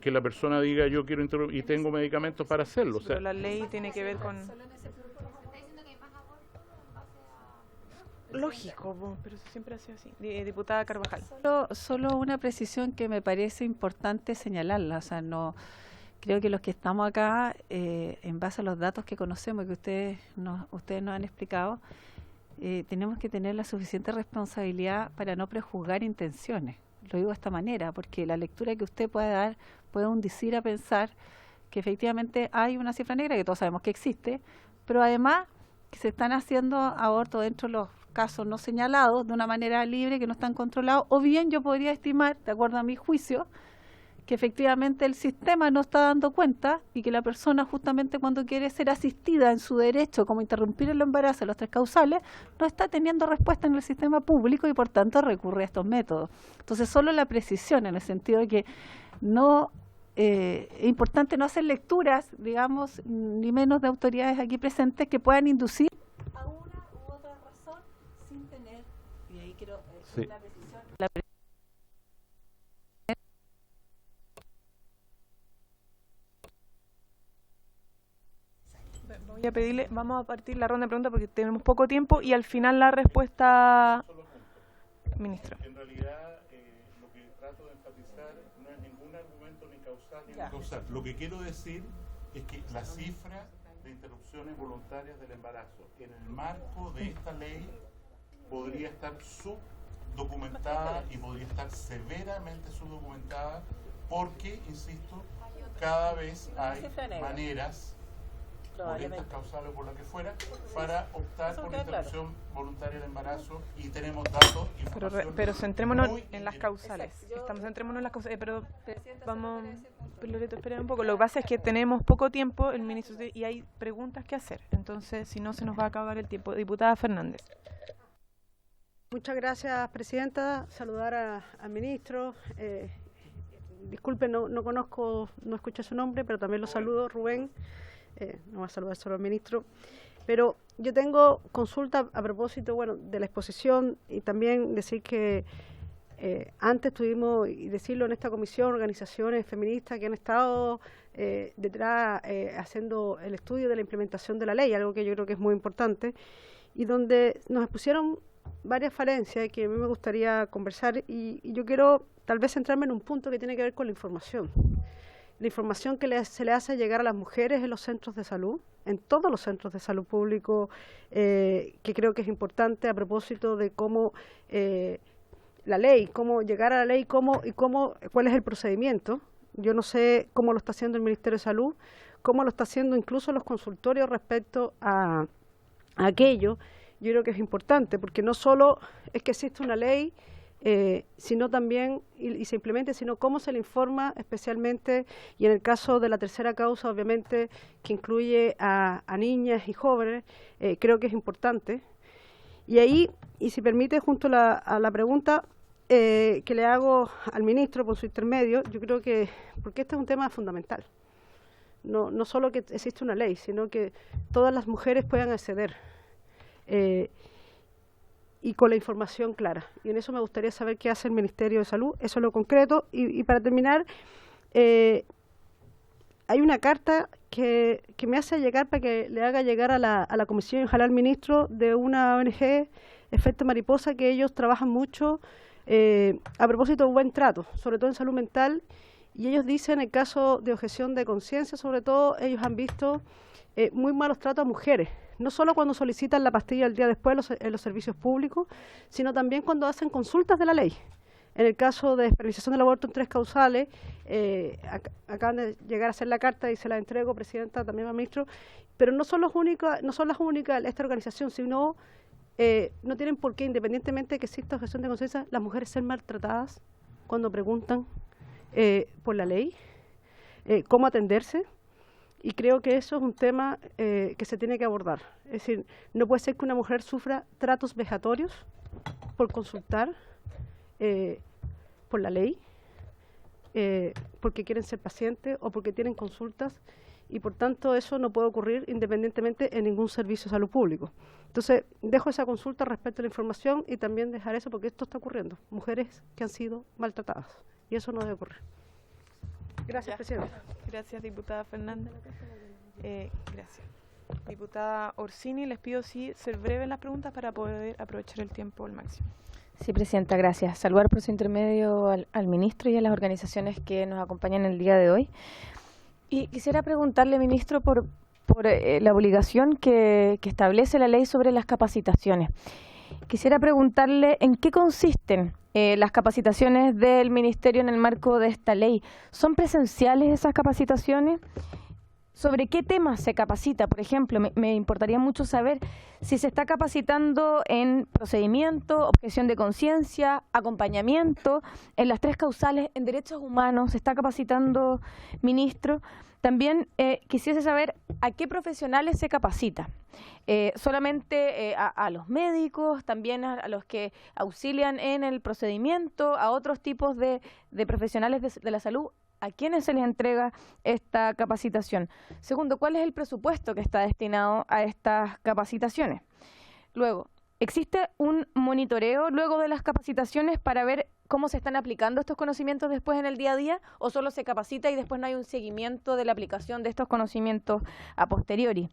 que la persona diga yo quiero interrumpir y tengo medicamentos para hacerlo. Pero la ley tiene que ver con... Lógico, pero eso siempre ha sido así. Diputada Carvajal. Solo una precisión que me parece importante señalarla. O sea, no creo que los que estamos acá, en base a los datos que conocemos y que ustedes nos han explicado, tenemos que tener la suficiente responsabilidad para no prejuzgar intenciones. Lo digo de esta manera, porque la lectura que usted puede dar puede inducir a pensar que efectivamente hay una cifra negra, que todos sabemos que existe, pero además que se están haciendo abortos dentro de los casos no señalados de una manera libre, que no están controlados, o bien yo podría estimar, de acuerdo a mi juicio, que efectivamente el sistema no está dando cuenta y que la persona justamente cuando quiere ser asistida en su derecho, como interrumpir el embarazo, los 3 causales, no está teniendo respuesta en el sistema público y por tanto recurre a estos métodos. Entonces solo la precisión en el sentido de que no es importante no hacer lecturas, digamos, ni menos de autoridades aquí presentes que puedan inducir a una u otra razón sin tener, y ahí quiero Sí. la precisión. Voy a pedirle, vamos a partir la ronda de preguntas porque tenemos poco tiempo y al final la respuesta, ministro. En realidad, lo que trato de enfatizar no es ningún argumento ni causal ni causal. Lo que quiero decir es que la cifra de interrupciones voluntarias del embarazo en el marco de esta ley podría estar subdocumentada y podría estar severamente subdocumentada porque, insisto, cada vez hay maneras, por estas causales o por lo que fuera, para optar por la interrupción voluntaria del embarazo y tenemos datos, información. Pero centrémonos en las causales. Centrémonos en las causales, pero vamos, Loreto, espera un poco. Lo que pasa es que tenemos poco tiempo, el ministro, y hay preguntas que hacer. Entonces, si no, se nos va a acabar el tiempo. Diputada Fernández. Muchas gracias, presidenta. Saludar al ministro. Disculpe, no conozco, no escuché su nombre, pero también lo saludo, Rubén. No va a saludar solo al ministro, pero yo tengo consulta a propósito, bueno, de la exposición y también decir que antes tuvimos, y decirlo en esta comisión, organizaciones feministas que han estado detrás haciendo el estudio de la implementación de la ley, algo que yo creo que es muy importante, y donde nos expusieron varias falencias que a mí me gustaría conversar y yo quiero tal vez centrarme en un punto que tiene que ver con la información. La información que se le hace llegar a las mujeres en los centros de salud, en todos los centros de salud públicos, que creo que es importante a propósito de cómo la ley, cómo llegar a la ley, cuál es el procedimiento. Yo no sé cómo lo está haciendo el Ministerio de Salud, cómo lo está haciendo incluso los consultorios respecto a aquello. Yo creo que es importante, porque no solo es que existe una ley, sino también, y se implemente, sino cómo se le informa especialmente, y en el caso de la tercera causa, obviamente, que incluye a niñas y jóvenes, creo que es importante. Y ahí, y si permite, junto a la pregunta que le hago al ministro por su intermedio, yo creo que, porque este es un tema fundamental, no solo que existe una ley, sino que todas las mujeres puedan acceder, y con la información clara. Y en eso me gustaría saber qué hace el Ministerio de Salud, eso es lo concreto. Y para terminar, hay una carta que me hace llegar para que le haga llegar a la comisión y ojalá al ministro de una ONG, Efecto Mariposa, que ellos trabajan mucho a propósito de un buen trato, sobre todo en salud mental. Y ellos dicen, en el caso de objeción de conciencia, sobre todo, ellos han visto muy malos tratos a mujeres, no solo cuando solicitan la pastilla el día después en los servicios públicos, sino también cuando hacen consultas de la ley. En el caso de despenalización del aborto en 3 causales, acaban de llegar a hacer la carta y se la entrego, presidenta, también al ministro, pero no son las únicas esta organización, sino no tienen por qué, independientemente de que exista objeción de conciencia, las mujeres ser maltratadas cuando preguntan por la ley, cómo atenderse. Y creo que eso es un tema que se tiene que abordar. Es decir, no puede ser que una mujer sufra tratos vejatorios por consultar por la ley, porque quieren ser pacientes o porque tienen consultas, y por tanto eso no puede ocurrir independientemente en ningún servicio de salud público. Entonces, dejo esa consulta respecto a la información y también dejar eso porque esto está ocurriendo. Mujeres que han sido maltratadas y eso no debe ocurrir. Gracias, presidenta. Gracias, diputada Fernández. Gracias. Diputada Orsini, les pido ser breve en las preguntas para poder aprovechar el tiempo al máximo. Sí, presidenta, gracias. Saludar por su intermedio al ministro y a las organizaciones que nos acompañan el día de hoy. Y quisiera preguntarle, ministro, por la obligación que establece la ley sobre las capacitaciones. Quisiera preguntarle en qué consisten las capacitaciones del Ministerio en el marco de esta ley. ¿Son presenciales esas capacitaciones? ¿sobre qué temas se capacita? Por ejemplo, me importaría mucho saber si se está capacitando en procedimiento, objeción de conciencia, acompañamiento, en las 3 causales, en derechos humanos, ¿se está capacitando, ministro? También quisiese saber a qué profesionales se capacita. Solamente a los médicos, también a los que auxilian en el procedimiento, a otros tipos de profesionales de la salud. ¿A quiénes se les entrega esta capacitación? Segundo, ¿cuál es el presupuesto que está destinado a estas capacitaciones? Luego, ¿existe un monitoreo luego de las capacitaciones para ver cómo se están aplicando estos conocimientos después en el día a día? ¿O solo se capacita y después no hay un seguimiento de la aplicación de estos conocimientos a posteriori?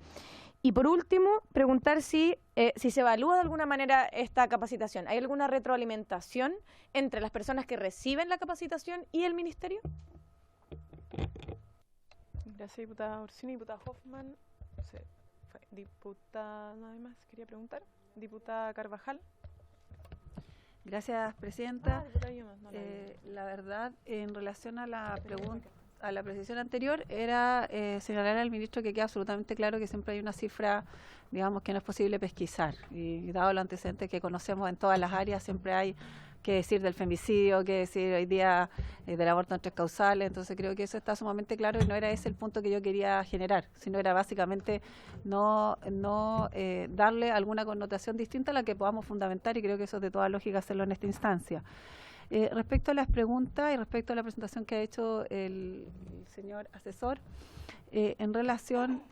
Y por último, preguntar si se evalúa de alguna manera esta capacitación. ¿Hay alguna retroalimentación entre las personas que reciben la capacitación y el ministerio? Gracias, diputada Orsini. Diputada Hoffman. Diputada, nada más quería preguntar. Diputada Carvajal. Gracias, presidenta. La La verdad, en relación a la pregunta, a la precisión anterior, era señalar al ministro que queda absolutamente claro que siempre hay una cifra, digamos, que no es posible pesquisar. Y dado los antecedentes que conocemos en todas las áreas, siempre hay que decir del femicidio, que decir hoy día del aborto en 3 causales. Entonces creo que eso está sumamente claro y no era ese el punto que yo quería generar, sino era básicamente no darle alguna connotación distinta a la que podamos fundamentar, y creo que eso es de toda lógica hacerlo en esta instancia. Respecto a las preguntas y respecto a la presentación que ha hecho el señor asesor, en relación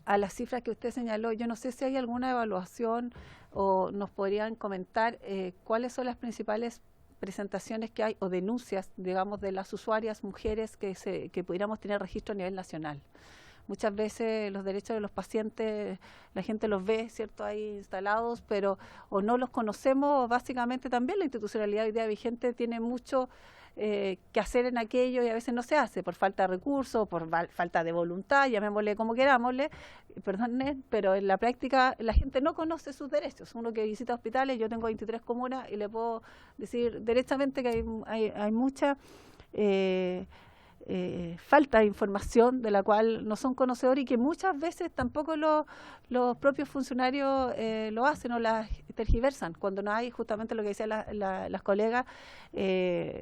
a las cifras que usted señaló, yo no sé si hay alguna evaluación o nos podrían comentar cuáles son las principales presentaciones que hay o denuncias, digamos, de las usuarias mujeres que pudiéramos tener registro a nivel nacional. Muchas veces los derechos de los pacientes, la gente los ve, ¿cierto?, ahí instalados, pero o no los conocemos, o básicamente también la institucionalidad hoy día vigente tiene mucho que hacer en aquello y a veces no se hace por falta de recursos, por falta de voluntad, llamémosle como querámosle, perdón, pero en la práctica la gente no conoce sus derechos. Uno que visita hospitales, yo tengo 23 comunas y le puedo decir derechamente que hay mucha falta de información de la cual no son conocedores y que muchas veces tampoco los propios funcionarios lo hacen o las tergiversan, cuando no hay justamente lo que decían las colegas,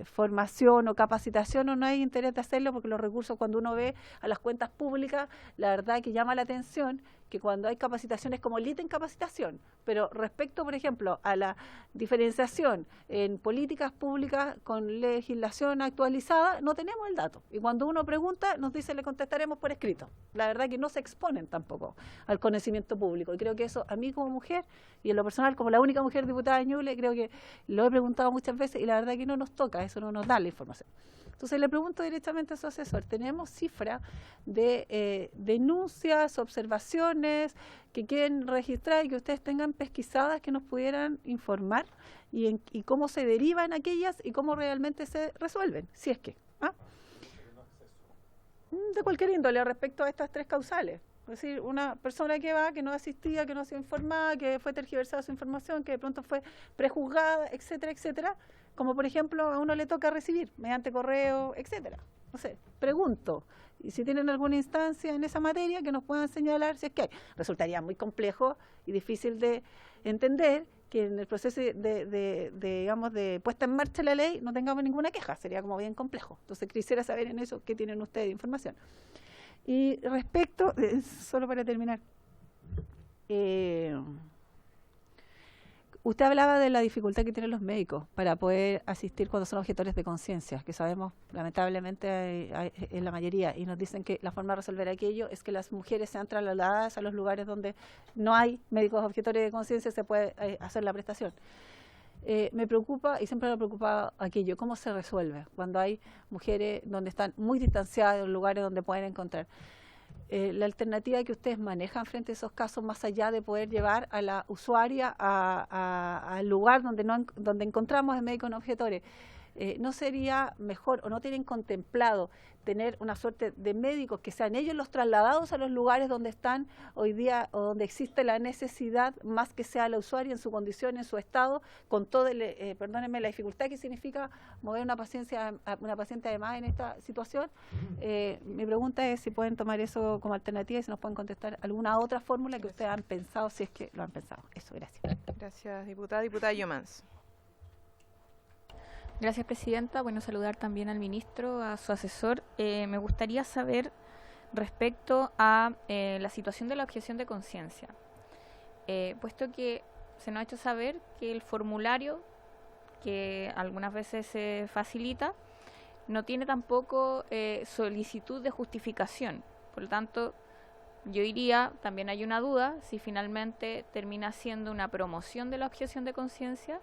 formación o capacitación, o no hay interés de hacerlo, porque los recursos, cuando uno ve a las cuentas públicas, la verdad que llama la atención que cuando hay capacitaciones como el ítem capacitación, pero respecto, por ejemplo, a la diferenciación en políticas públicas con legislación actualizada, no tenemos el dato. Y cuando uno pregunta, nos dice, le contestaremos por escrito. La verdad que no se exponen tampoco al conocimiento público. Y creo que eso, a mí como mujer, y en lo personal, como la única mujer diputada de Ñuble, creo que lo he preguntado muchas veces y la verdad que no nos toca, eso no nos da la información. Entonces le pregunto directamente a su asesor, ¿tenemos cifra de denuncias, observaciones que quieren registrar y que ustedes tengan pesquisadas que nos pudieran informar y cómo se derivan aquellas y cómo realmente se resuelven, si es que? De cualquier índole respecto a estas 3 causales. Es decir, una persona que va, que no asistía, que no ha sido informada, que fue tergiversada su información, que de pronto fue prejuzgada, etcétera, etcétera, como por ejemplo a uno le toca recibir mediante correo, etcétera. No sé, pregunto, y si tienen alguna instancia en esa materia que nos puedan señalar si es que hay. Resultaría muy complejo y difícil de entender que en el proceso digamos, de puesta en marcha de la ley no tengamos ninguna queja, sería como bien complejo. Entonces quisiera saber en eso qué tienen ustedes de información. Y respecto, solo para terminar, usted hablaba de la dificultad que tienen los médicos para poder asistir cuando son objetores de conciencia, que sabemos lamentablemente en la mayoría, y nos dicen que la forma de resolver aquello es que las mujeres sean trasladadas a los lugares donde no hay médicos objetores de conciencia, se puede hacer la prestación. Me preocupa, y siempre me ha preocupado aquello, cómo se resuelve cuando hay mujeres donde están muy distanciadas de los lugares donde pueden encontrar. La alternativa que ustedes manejan frente a esos casos, más allá de poder llevar a la usuaria al lugar donde encontramos el médico no objetores, ¿no sería mejor o no tienen contemplado tener una suerte de médicos que sean ellos los trasladados a los lugares donde están hoy día o donde existe la necesidad, más que sea la usuaria en su condición, en su estado, con todo perdónenme, la dificultad que significa mover una paciente además en esta situación? Mi pregunta es si pueden tomar eso como alternativa y si nos pueden contestar alguna otra fórmula que ustedes han pensado, si es que lo han pensado. Eso, gracias. Gracias, diputada. Diputada Yomans. Gracias, presidenta. Bueno, saludar también al ministro, a su asesor. Me gustaría saber respecto a la situación de la objeción de conciencia, puesto que se nos ha hecho saber que el formulario que algunas veces se facilita no tiene tampoco solicitud de justificación. Por lo tanto, yo diría, también hay una duda si finalmente termina siendo una promoción de la objeción de conciencia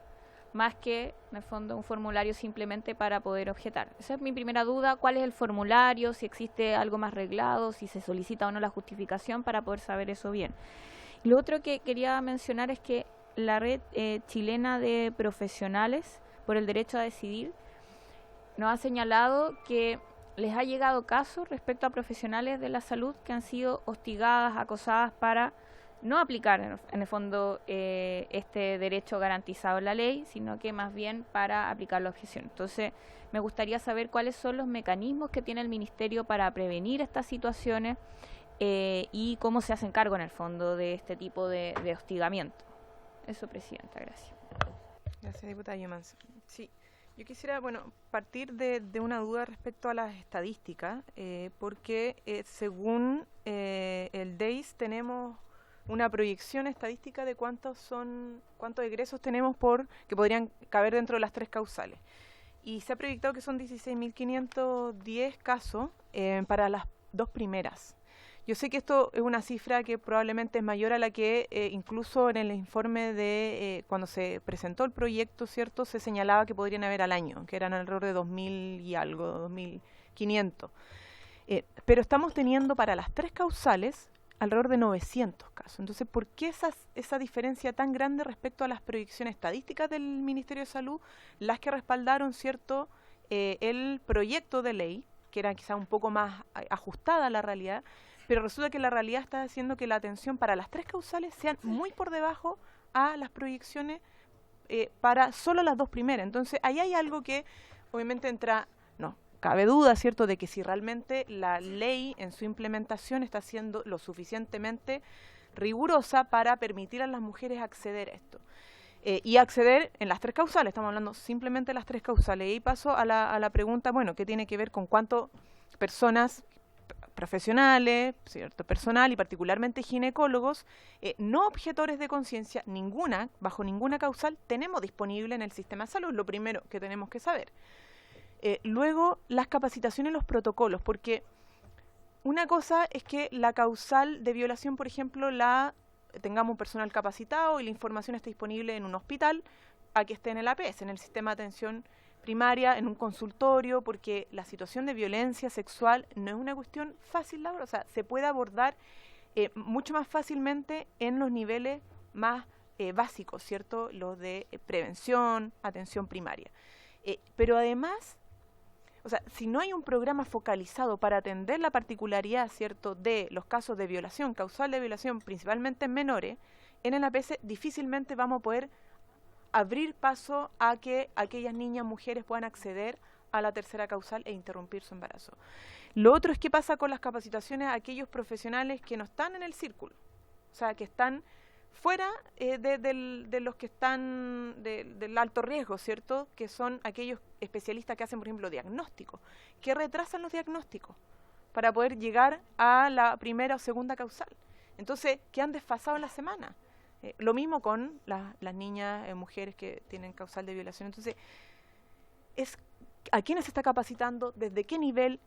más que, en el fondo, un formulario simplemente para poder objetar. Esa es mi primera duda. ¿Cuál es el formulario? Si existe algo más reglado, si se solicita o no la justificación para poder saber eso bien. Y lo otro que quería mencionar es que la red chilena de profesionales por el derecho a decidir nos ha señalado que les ha llegado casos respecto a profesionales de la salud que han sido hostigadas, acosadas para no aplicar en el fondo este derecho garantizado en la ley, sino que más bien para aplicar la objeción. Entonces, me gustaría saber cuáles son los mecanismos que tiene el Ministerio para prevenir estas situaciones y cómo se hacen cargo en el fondo de este tipo de hostigamiento. Eso, presidenta, gracias. Gracias, diputada Yomans. Sí, yo quisiera, partir de una duda respecto a las estadísticas, porque según el DEIS tenemos una proyección estadística de cuántos egresos tenemos que podrían caber dentro de las 3 causales. Y se ha proyectado que son 16.510 casos para las 2 primeras. Yo sé que esto es una cifra que probablemente es mayor a la que incluso en el informe de cuando se presentó el proyecto, ¿cierto?, se señalaba que podrían haber al año, que eran alrededor de 2.000 y algo, 2.500. Pero estamos teniendo para las 3 causales alrededor de 900 casos. Entonces, ¿por qué esa diferencia tan grande respecto a las proyecciones estadísticas del Ministerio de Salud, las que respaldaron, ¿cierto?, el proyecto de ley, que era quizá un poco más ajustada a la realidad, pero resulta que la realidad está haciendo que la atención para las 3 causales sean muy por debajo a las proyecciones para solo las 2 primeras. Entonces, ahí hay algo que obviamente cabe duda, ¿cierto?, de que si realmente la ley en su implementación está siendo lo suficientemente rigurosa para permitir a las mujeres acceder a esto. Y acceder en las 3 causales, estamos hablando simplemente de las 3 causales. Y ahí paso a la pregunta, ¿qué tiene que ver con cuántas personas profesionales, cierto, personal y particularmente ginecólogos, no objetores de conciencia, bajo ninguna causal, tenemos disponible en el sistema de salud? Lo primero que tenemos que saber. Luego, las capacitaciones y los protocolos, porque una cosa es que la causal de violación, por ejemplo, tengamos un personal capacitado y la información esté disponible en un hospital, a que esté en el APS, en el sistema de atención primaria, en un consultorio, porque la situación de violencia sexual no es una cuestión fácil, o sea, se puede abordar mucho más fácilmente en los niveles más básicos, ¿cierto?, los de prevención, atención primaria. Pero además, o sea, si no hay un programa focalizado para atender la particularidad, ¿cierto?, de los casos de violación, causal de violación, principalmente en menores, en el APS difícilmente vamos a poder abrir paso a que aquellas niñas, mujeres puedan acceder a la 3ª causal e interrumpir su embarazo. Lo otro es qué pasa con las capacitaciones a aquellos profesionales que no están en el círculo, o sea, que están fuera de los que están del alto riesgo, ¿cierto?, que son aquellos especialistas que hacen, por ejemplo, diagnósticos, que retrasan los diagnósticos para poder llegar a la 1ª o 2ª causal. Entonces, que han desfasado en la semana. Lo mismo con las niñas, mujeres que tienen causal de violación. Entonces, es a quiénes se está capacitando, desde qué nivel,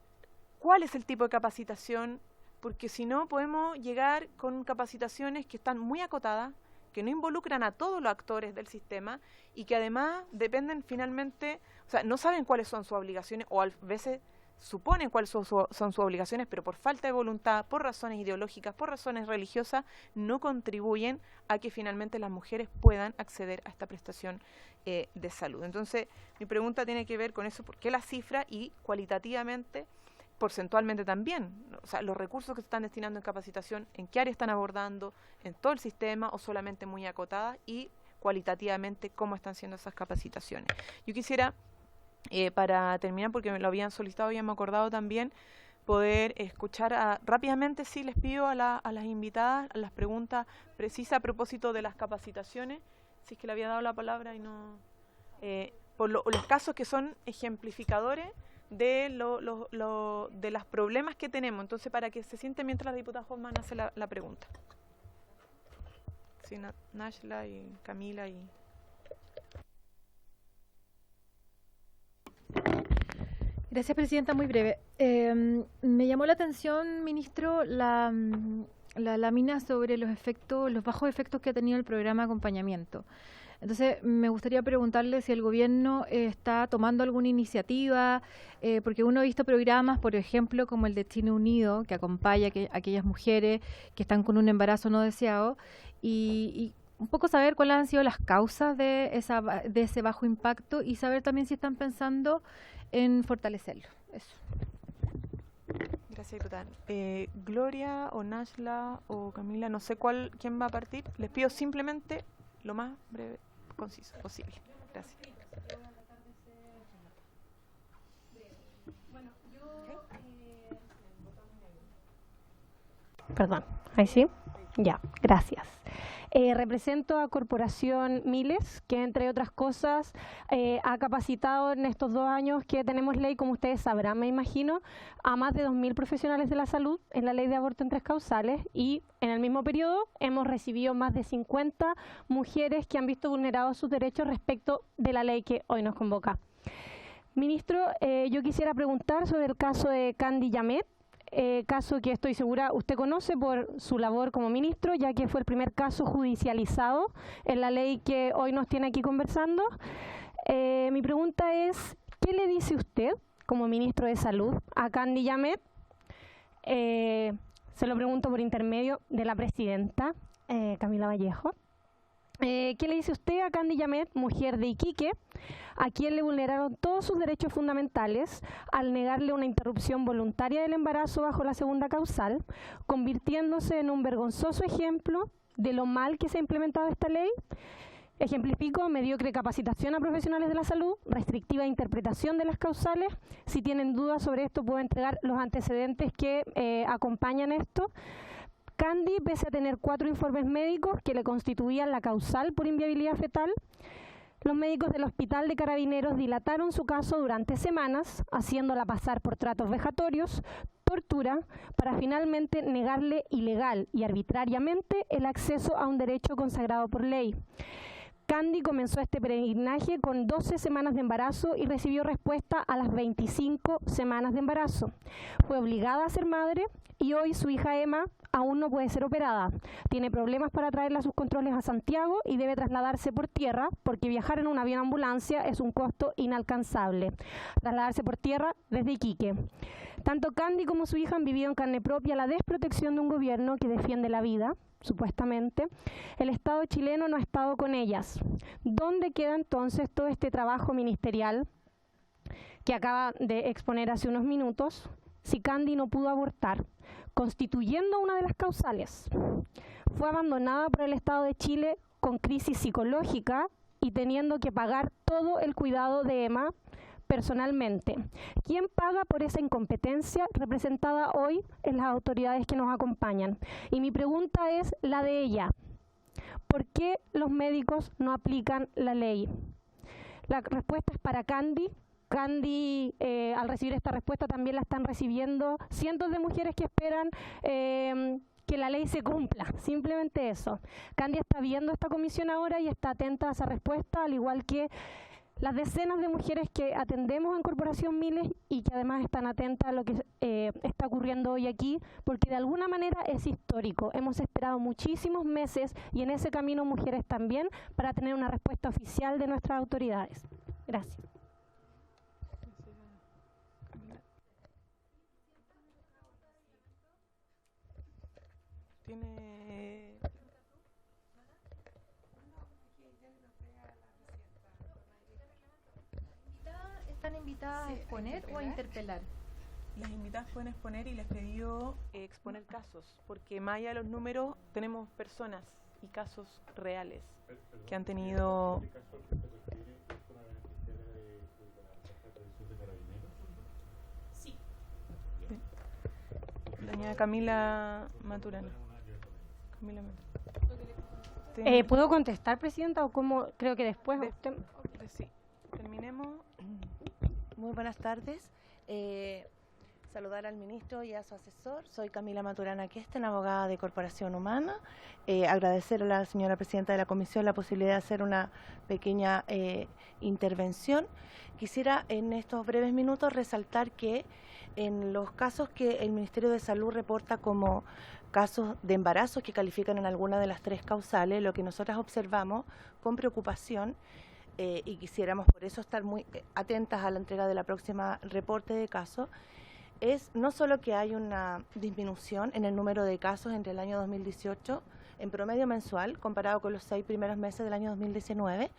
cuál es el tipo de capacitación, porque si no podemos llegar con capacitaciones que están muy acotadas, que no involucran a todos los actores del sistema y que además dependen finalmente, o sea, no saben cuáles son sus obligaciones o a veces suponen cuáles son sus obligaciones, pero por falta de voluntad, por razones ideológicas, por razones religiosas, no contribuyen a que finalmente las mujeres puedan acceder a esta prestación de salud. Entonces, mi pregunta tiene que ver con eso, ¿por qué la cifra? Y cualitativamente, porcentualmente también, o sea, los recursos que se están destinando en capacitación, en qué área están abordando, en todo el sistema o solamente muy acotadas, y cualitativamente cómo están siendo esas capacitaciones. Yo quisiera, para terminar, porque me lo habían solicitado y me acordado también, poder escuchar rápidamente, sí, les pido a las invitadas a las preguntas precisas a propósito de las capacitaciones, si es que le había dado la palabra y no... por los casos que son ejemplificadores de de los problemas que tenemos. Entonces, para que se siente mientras la diputada Hoffman hace la pregunta. Sí, Nashla y Camila y... Gracias, Presidenta. Muy breve. Me llamó la atención, ministro, la lámina sobre los bajos efectos que ha tenido el programa de acompañamiento. Entonces, me gustaría preguntarle si el gobierno está tomando alguna iniciativa, porque uno ha visto programas, por ejemplo, como el Destino Unido, que acompaña a aquellas mujeres que están con un embarazo no deseado, y un poco saber cuáles han sido las causas de ese bajo impacto y saber también si están pensando en fortalecerlo. Eso. Gracias, diputada. Gloria o Nashla o Camila, no sé quién va a partir. Les pido simplemente lo más breve, conciso posible. Gracias. Perdón, ahí sí. Ya, gracias. Represento a Corporación Miles, que entre otras cosas ha capacitado en estos 2 años que tenemos ley, como ustedes sabrán, me imagino, a más de 2.000 profesionales de la salud en la ley de aborto en 3 causales, y en el mismo periodo hemos recibido más de 50 mujeres que han visto vulnerados sus derechos respecto de la ley que hoy nos convoca. Ministro, yo quisiera preguntar sobre el caso de Candy Yamet, caso que estoy segura usted conoce por su labor como ministro, ya que fue el primer caso judicializado en la ley que hoy nos tiene aquí conversando. Mi pregunta es, ¿qué le dice usted como ministro de Salud a Candy Yamet? Se lo pregunto por intermedio de la presidenta Camila Vallejo. ¿Qué le dice usted a Candy Yamet, mujer de Iquique, a quien le vulneraron todos sus derechos fundamentales al negarle una interrupción voluntaria del embarazo bajo la 2ª causal, convirtiéndose en un vergonzoso ejemplo de lo mal que se ha implementado esta ley? Ejemplifico: mediocre capacitación a profesionales de la salud, restrictiva interpretación de las causales. Si tienen dudas sobre esto, puedo entregar los antecedentes que acompañan esto. Candy, pese a tener 4 informes médicos que le constituían la causal por inviabilidad fetal, los médicos del Hospital de Carabineros dilataron su caso durante semanas, haciéndola pasar por tratos vejatorios, tortura, para finalmente negarle ilegal y arbitrariamente el acceso a un derecho consagrado por ley. Candy comenzó este peregrinaje con 12 semanas de embarazo y recibió respuesta a las 25 semanas de embarazo. Fue obligada a ser madre y hoy su hija Emma aún no puede ser operada. Tiene problemas para traerla a sus controles a Santiago y debe trasladarse por tierra porque viajar en un avión ambulancia es un costo inalcanzable. Trasladarse por tierra desde Iquique. Tanto Candy como su hija han vivido en carne propia la desprotección de un gobierno que defiende la vida, supuestamente. El Estado chileno no ha estado con ellas. ¿Dónde queda entonces todo este trabajo ministerial que acaba de exponer hace unos minutos si Candy no pudo abortar, constituyendo una de las causales? Fue abandonada por el Estado de Chile con crisis psicológica y teniendo que pagar todo el cuidado de Emma personalmente. ¿Quién paga por esa incompetencia representada hoy en las autoridades que nos acompañan? Y mi pregunta es la de ella. ¿Por qué los médicos no aplican la ley? La respuesta es para Candy. Candy, al recibir esta respuesta, también la están recibiendo cientos de mujeres que esperan que la ley se cumpla, simplemente eso. Candy está viendo esta comisión ahora y está atenta a esa respuesta, al igual que las decenas de mujeres que atendemos en Corporación Miles y que además están atentas a lo que está ocurriendo hoy aquí, porque de alguna manera es histórico. Hemos esperado muchísimos meses y en ese camino mujeres también para tener una respuesta oficial de nuestras autoridades. Gracias. Tiene... ¿Están invitadas a exponer o a interpelar? Las invitadas pueden exponer y les pidió exponer casos, porque más allá de los números tenemos personas y casos reales que han tenido... Sí. Doña Camila Maturana. Camila Maturana. ¿Puedo contestar, Presidenta, o cómo? Creo que después... Sí, terminemos. Muy buenas tardes. Saludar al ministro y a su asesor. Soy Camila Maturana Questen, abogada de Corporación Humana. Agradecer a la señora presidenta de la comisión la posibilidad de hacer una pequeña intervención. Quisiera en estos breves minutos resaltar que en los casos que el Ministerio de Salud reporta como casos de embarazos que califican en alguna de las 3 causales, lo que nosotras observamos con preocupación y quisiéramos por eso estar muy atentas a la entrega de la próxima reporte de casos, es no solo que hay una disminución en el número de casos entre el año 2018 en promedio mensual comparado con los 6 primeros meses del año 2019,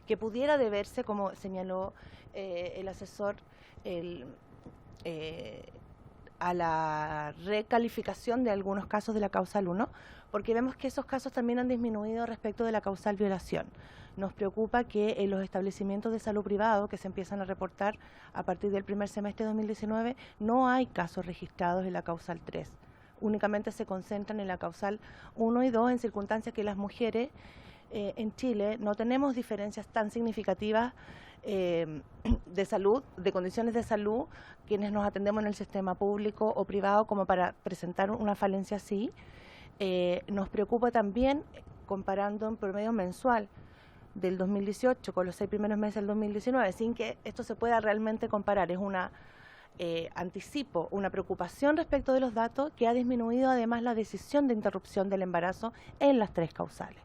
que pudiera deberse, como señaló el asesor, a la recalificación de algunos casos de la causal 1, porque vemos que esos casos también han disminuido respecto de la causal violación. Nos preocupa que en los establecimientos de salud privado que se empiezan a reportar a partir del primer semestre de 2019 no hay casos registrados en la causal 3. Únicamente se concentran en la causal 1 y 2 en circunstancias que las mujeres en Chile no tenemos diferencias tan significativas de salud, de condiciones de salud, quienes nos atendemos en el sistema público o privado como para presentar una falencia así. Nos preocupa también, comparando en promedio mensual del 2018 con los 6 primeros meses del 2019, sin que esto se pueda realmente comparar. Es una anticipo, una preocupación respecto de los datos que ha disminuido además la decisión de interrupción del embarazo en las 3 causales.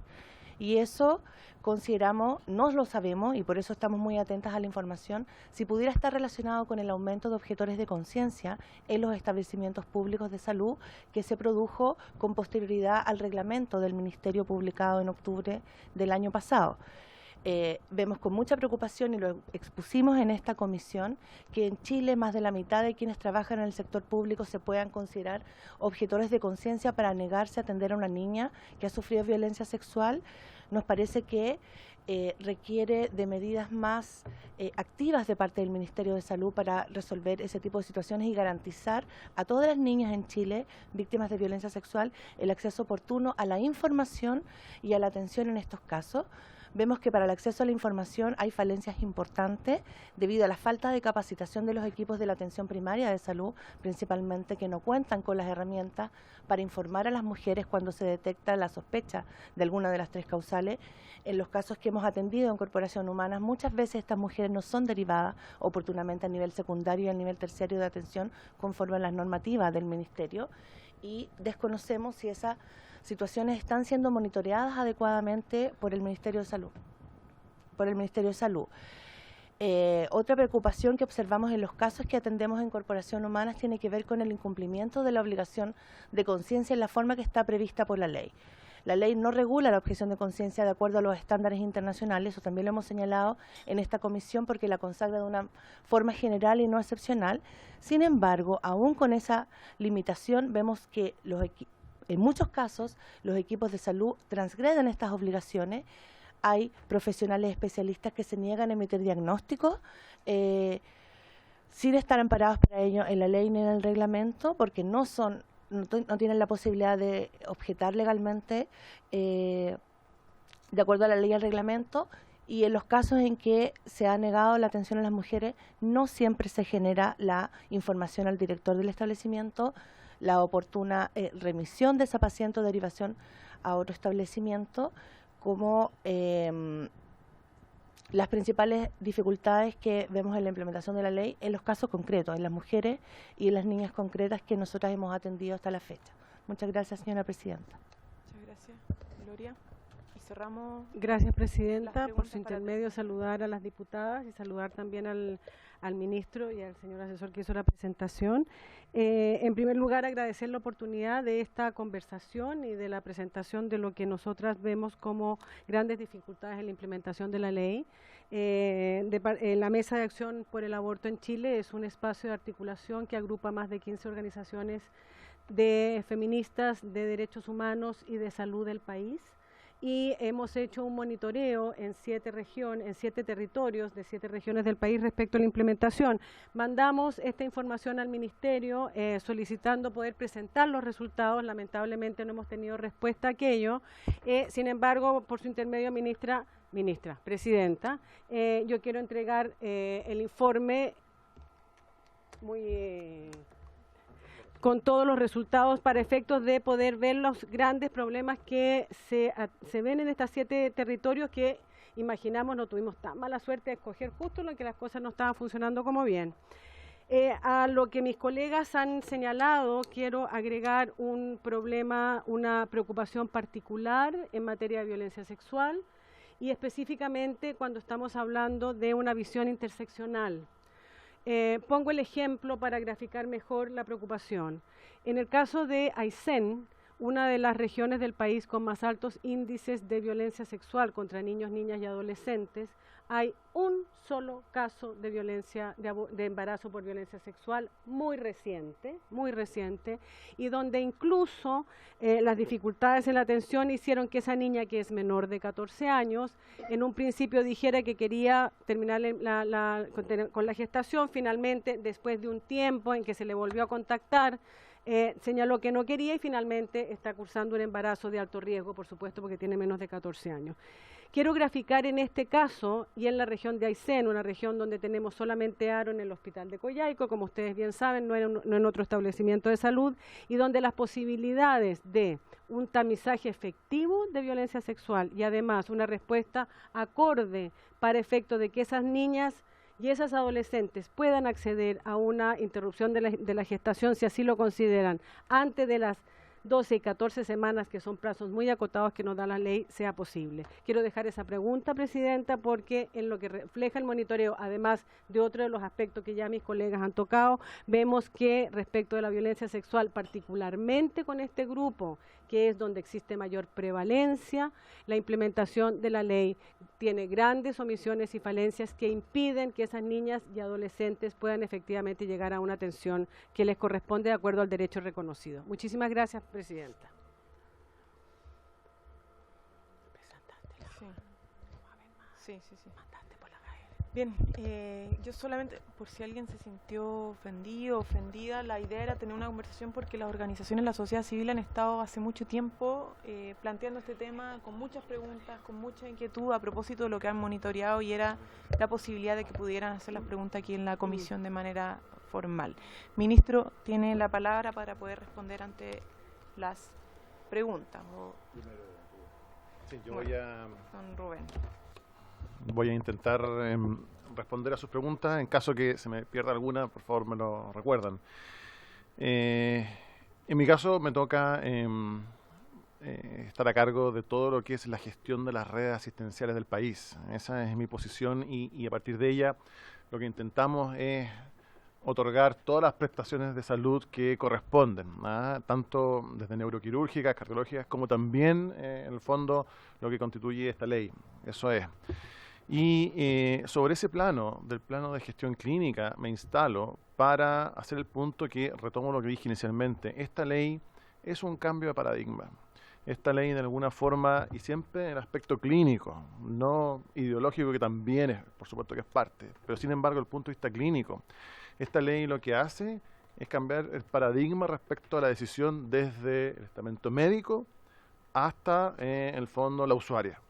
Y eso consideramos, no lo sabemos y por eso estamos muy atentas a la información, si pudiera estar relacionado con el aumento de objetores de conciencia en los establecimientos públicos de salud que se produjo con posterioridad al reglamento del Ministerio publicado en octubre del año pasado. Vemos con mucha preocupación, y lo expusimos en esta comisión, que en Chile más de la mitad de quienes trabajan en el sector público se puedan considerar objetores de conciencia para negarse a atender a una niña que ha sufrido violencia sexual. Nos parece que requiere de medidas más activas de parte del Ministerio de Salud para resolver ese tipo de situaciones y garantizar a todas las niñas en Chile víctimas de violencia sexual el acceso oportuno a la información y a la atención en estos casos. Vemos que para el acceso a la información hay falencias importantes debido a la falta de capacitación de los equipos de la atención primaria de salud, principalmente que no cuentan con las herramientas para informar a las mujeres cuando se detecta la sospecha de alguna de las 3 causales. En los casos que hemos atendido en Corporación Humana, muchas veces estas mujeres no son derivadas oportunamente a nivel secundario y a nivel terciario de atención conforme a las normativas del Ministerio, y desconocemos si esas situaciones están siendo monitoreadas adecuadamente por el Ministerio de Salud. Otra preocupación que observamos en los casos que atendemos en Corporación Humana tiene que ver con el incumplimiento de la obligación de conciencia en la forma que está prevista por la ley. La ley no regula la objeción de conciencia de acuerdo a los estándares internacionales, eso también lo hemos señalado en esta comisión porque la consagra de una forma general y no excepcional. Sin embargo, aún con esa limitación, vemos que en muchos casos los equipos de salud transgreden estas obligaciones. Hay profesionales especialistas que se niegan a emitir diagnósticos sin estar amparados para ello en la ley ni en el reglamento, porque no tienen la posibilidad de objetar legalmente de acuerdo a la ley y al reglamento, y en los casos en que se ha negado la atención a las mujeres no siempre se genera la información al director del establecimiento, la oportuna remisión de esa paciente o derivación a otro establecimiento, como las principales dificultades que vemos en la implementación de la ley en los casos concretos, en las mujeres y en las niñas concretas que nosotras hemos atendido hasta la fecha. Muchas gracias, señora presidenta. Muchas gracias, Gloria. Y cerramos. Gracias, presidenta. Por su intermedio, saludar a las diputadas y saludar también al al ministro y al señor asesor que hizo la presentación. En primer lugar, agradecer la oportunidad de esta conversación y de la presentación de lo que nosotras vemos como grandes dificultades en la implementación de la ley. La Mesa de Acción por el Aborto en Chile es un espacio de articulación que agrupa más de 15 organizaciones de feministas, de derechos humanos y de salud del país. Y hemos hecho un monitoreo en 7 territorios de 7 regiones del país respecto a la implementación. Mandamos esta información al Ministerio solicitando poder presentar los resultados. Lamentablemente no hemos tenido respuesta a aquello. Sin embargo, por su intermedio, Presidenta, yo quiero entregar el informe con todos los resultados para efectos de poder ver los grandes problemas que se ven en estos 7 territorios que imaginamos no tuvimos tan mala suerte de escoger justo lo que las cosas no estaban funcionando como bien. A lo que mis colegas han señalado, quiero agregar un problema, una preocupación particular en materia de violencia sexual y específicamente cuando estamos hablando de una visión interseccional. Pongo el ejemplo para graficar mejor la preocupación. En el caso de Aysén, una de las regiones del país con más altos índices de violencia sexual contra niños, niñas y adolescentes, hay un solo caso de violencia, de embarazo por violencia sexual muy reciente, y donde incluso las dificultades en la atención hicieron que esa niña, que es menor de 14 años, en un principio dijera que quería terminar con la gestación. Finalmente, después de un tiempo en que se le volvió a contactar, señaló que no quería y finalmente está cursando un embarazo de alto riesgo, por supuesto, porque tiene menos de 14 años. Quiero graficar en este caso y en la región de Aysén, una región donde tenemos solamente ARO en el hospital de Coyhaique, como ustedes bien saben, no en otro establecimiento de salud, y donde las posibilidades de un tamizaje efectivo de violencia sexual y además una respuesta acorde para efecto de que esas niñas y esas adolescentes puedan acceder a una interrupción de la gestación, si así lo consideran, antes de las 12 y 14 semanas, que son plazos muy acotados que nos da la ley, sea posible. Quiero dejar esa pregunta, Presidenta, porque en lo que refleja el monitoreo, además de otro de los aspectos que ya mis colegas han tocado, vemos que respecto de la violencia sexual, particularmente con este grupo, que es donde existe mayor prevalencia, la implementación de la ley tiene grandes omisiones y falencias que impiden que esas niñas y adolescentes puedan efectivamente llegar a una atención que les corresponde de acuerdo al derecho reconocido. Muchísimas gracias, Presidenta. Sí. Bien, yo solamente, por si alguien se sintió ofendido, ofendida, la idea era tener una conversación porque las organizaciones de la sociedad civil han estado hace mucho tiempo planteando este tema con muchas preguntas, con mucha inquietud a propósito de lo que han monitoreado, y era la posibilidad de que pudieran hacer las preguntas aquí en la comisión de manera formal. Ministro, tiene la palabra para poder responder ante las preguntas. Sí, yo don Rubén. Voy a intentar responder a sus preguntas. En caso que se me pierda alguna, por favor me lo recuerdan. En mi caso me toca estar a cargo de todo lo que es la gestión de las redes asistenciales del país. Esa es mi posición y a partir de ella lo que intentamos es otorgar todas las prestaciones de salud que corresponden, tanto desde neuroquirúrgicas, cardiológicas, como también en el fondo lo que constituye esta ley. Eso es. Y sobre ese plano, del plano de gestión clínica, me instalo para hacer el punto que retomo lo que dije inicialmente. Esta ley es un cambio de paradigma. Esta ley, de alguna forma, y siempre en el aspecto clínico, no ideológico, que también es, por supuesto que es parte, pero sin embargo, el punto de vista clínico, esta ley lo que hace es cambiar el paradigma respecto a la decisión desde el estamento médico hasta, en el fondo, la usuaria.